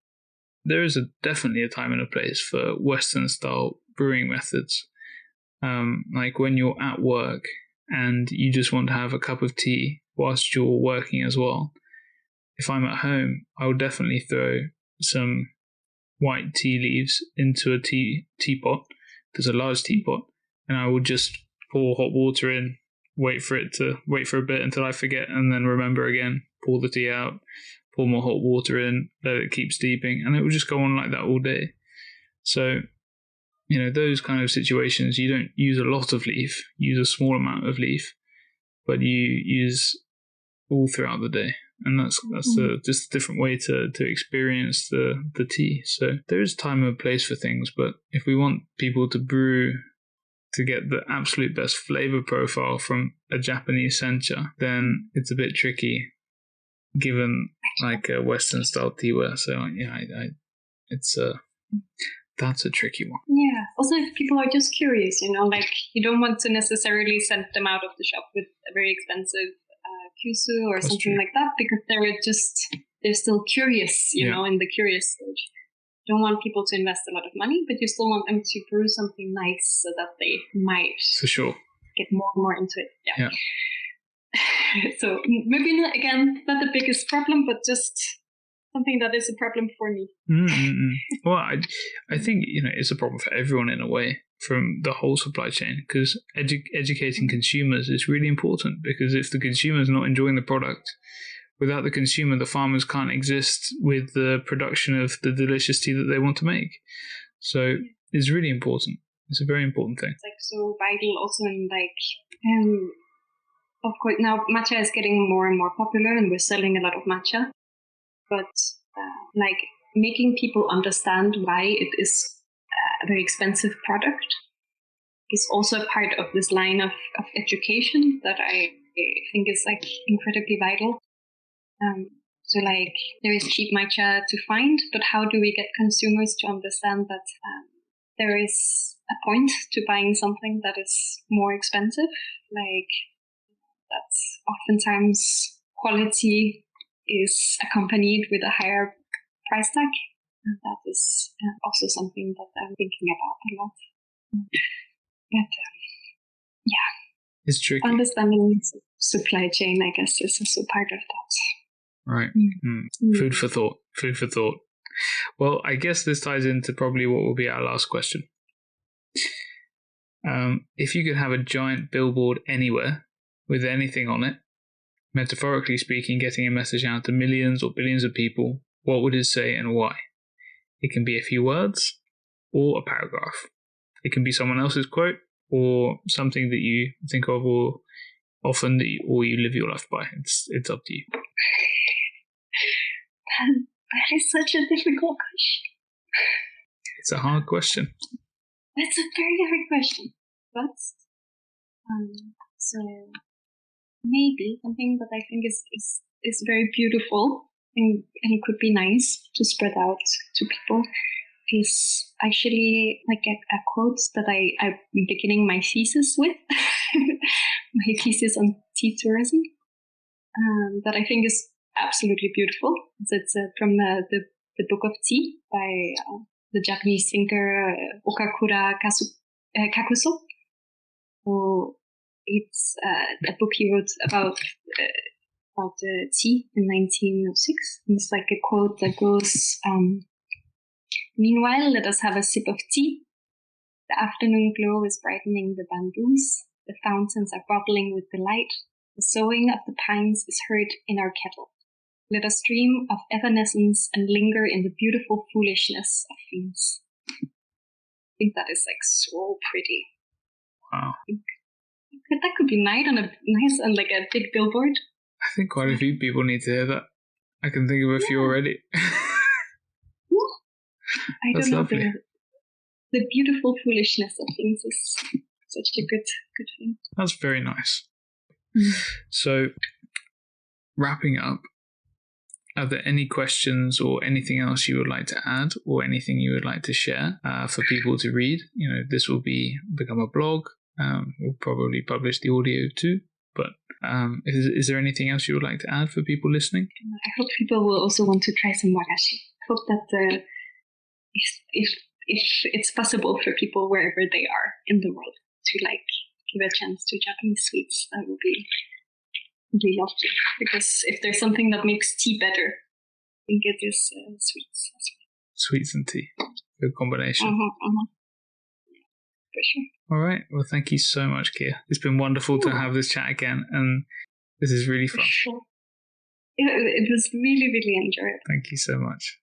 there is definitely a time and a place for Western style brewing methods. Like when you're at work and you just want to have a cup of tea whilst you're working as well. If I'm at home, I would definitely throw some white tea leaves into a teapot. There's a large teapot, and I would just pour hot water in, wait for a bit until I forget, and then remember again, pour the tea out, pour more hot water in, let it keep steeping, and it would just go on like that all day. So, those kind of situations, you don't use a lot of leaf, use a small amount of leaf, but you use all throughout the day. And that's just a different way to experience the tea. So there is time and place for things, but if we want people to brew to get the absolute best flavor profile from a Japanese sencha, then it's a bit tricky given like a Western style teaware. So yeah, that's a tricky one. Yeah. Also, if people are just curious, like you don't want to necessarily send them out of the shop with a very expensive kyusu or something like that, because they're still curious, in the curious stage. You don't want people to invest a lot of money, but you still want them to brew something nice so that they might for sure get more and more into it. Yeah. So maybe not the biggest problem, but just something that is a problem for me. Well, I think it's a problem for everyone in a way, from the whole supply chain, because educating consumers is really important, because if the consumer is not enjoying the product, without the consumer, the farmers can't exist with the production of the delicious tea that they want to make. So it's really important. It's a very important thing. It's like so vital also in of course now matcha is getting more and more popular and we're selling a lot of matcha, but like making people understand why it is a very expensive product is also a part of this line of education that I think is like incredibly vital. So like there is cheap matcha to find, but how do we get consumers to understand that there is a point to buying something that is more expensive? Like that's oftentimes quality is accompanied with a higher price tag. And that is also something that I'm thinking about a lot. But It's tricky. Understanding supply chain, I guess, is also part of that. Right. Food for thought. Food for thought. Well, I guess this ties into probably what will be our last question. If you could have a giant billboard anywhere with anything on it, metaphorically speaking, getting a message out to millions or billions of people, what would it say and why? It can be a few words or a paragraph. It can be someone else's quote or something that you think of or often or you live your life by. It's up to you. That is such a difficult question. It's a hard question. That's a very hard question. But so maybe something that I think is very beautiful and could be nice to spread out to people is actually like a quote that I'm beginning my thesis with, my thesis on tea tourism, that I think is absolutely beautiful. It's from the Book of Tea by the Japanese thinker Okakura Kakuso. So it's a book he wrote about tea in 1906. And it's like a quote that goes, "Meanwhile, let us have a sip of tea. The afternoon glow is brightening the bamboos. The fountains are bubbling with delight. The soughing of the pines is heard in our kettle. Let us dream of evanescence and linger in the beautiful foolishness of things." I think that is like so pretty. Wow. That could be nice on like a big billboard. I think quite a few people need to hear that. I can think of a few already. I That's don't know. lovely. The beautiful foolishness of things is such a good thing. That's very nice. So, wrapping up, are there any questions or anything else you would like to add or anything you would like to share for people to read? You know, this will become a blog. We'll probably publish the audio too. But is there anything else you would like to add for people listening? I hope people will also want to try some wagashi. I hope that if it's possible for people wherever they are in the world to like give a chance to Japanese sweets, that would be really lovely. Because if there's something that makes tea better, I think it is sweets as well. Sweets and tea, good combination. For sure. All right. Well, thank you so much, Kia. It's been wonderful to have this chat again, and this is really fun. For sure. It was really, really enjoyable. Thank you so much.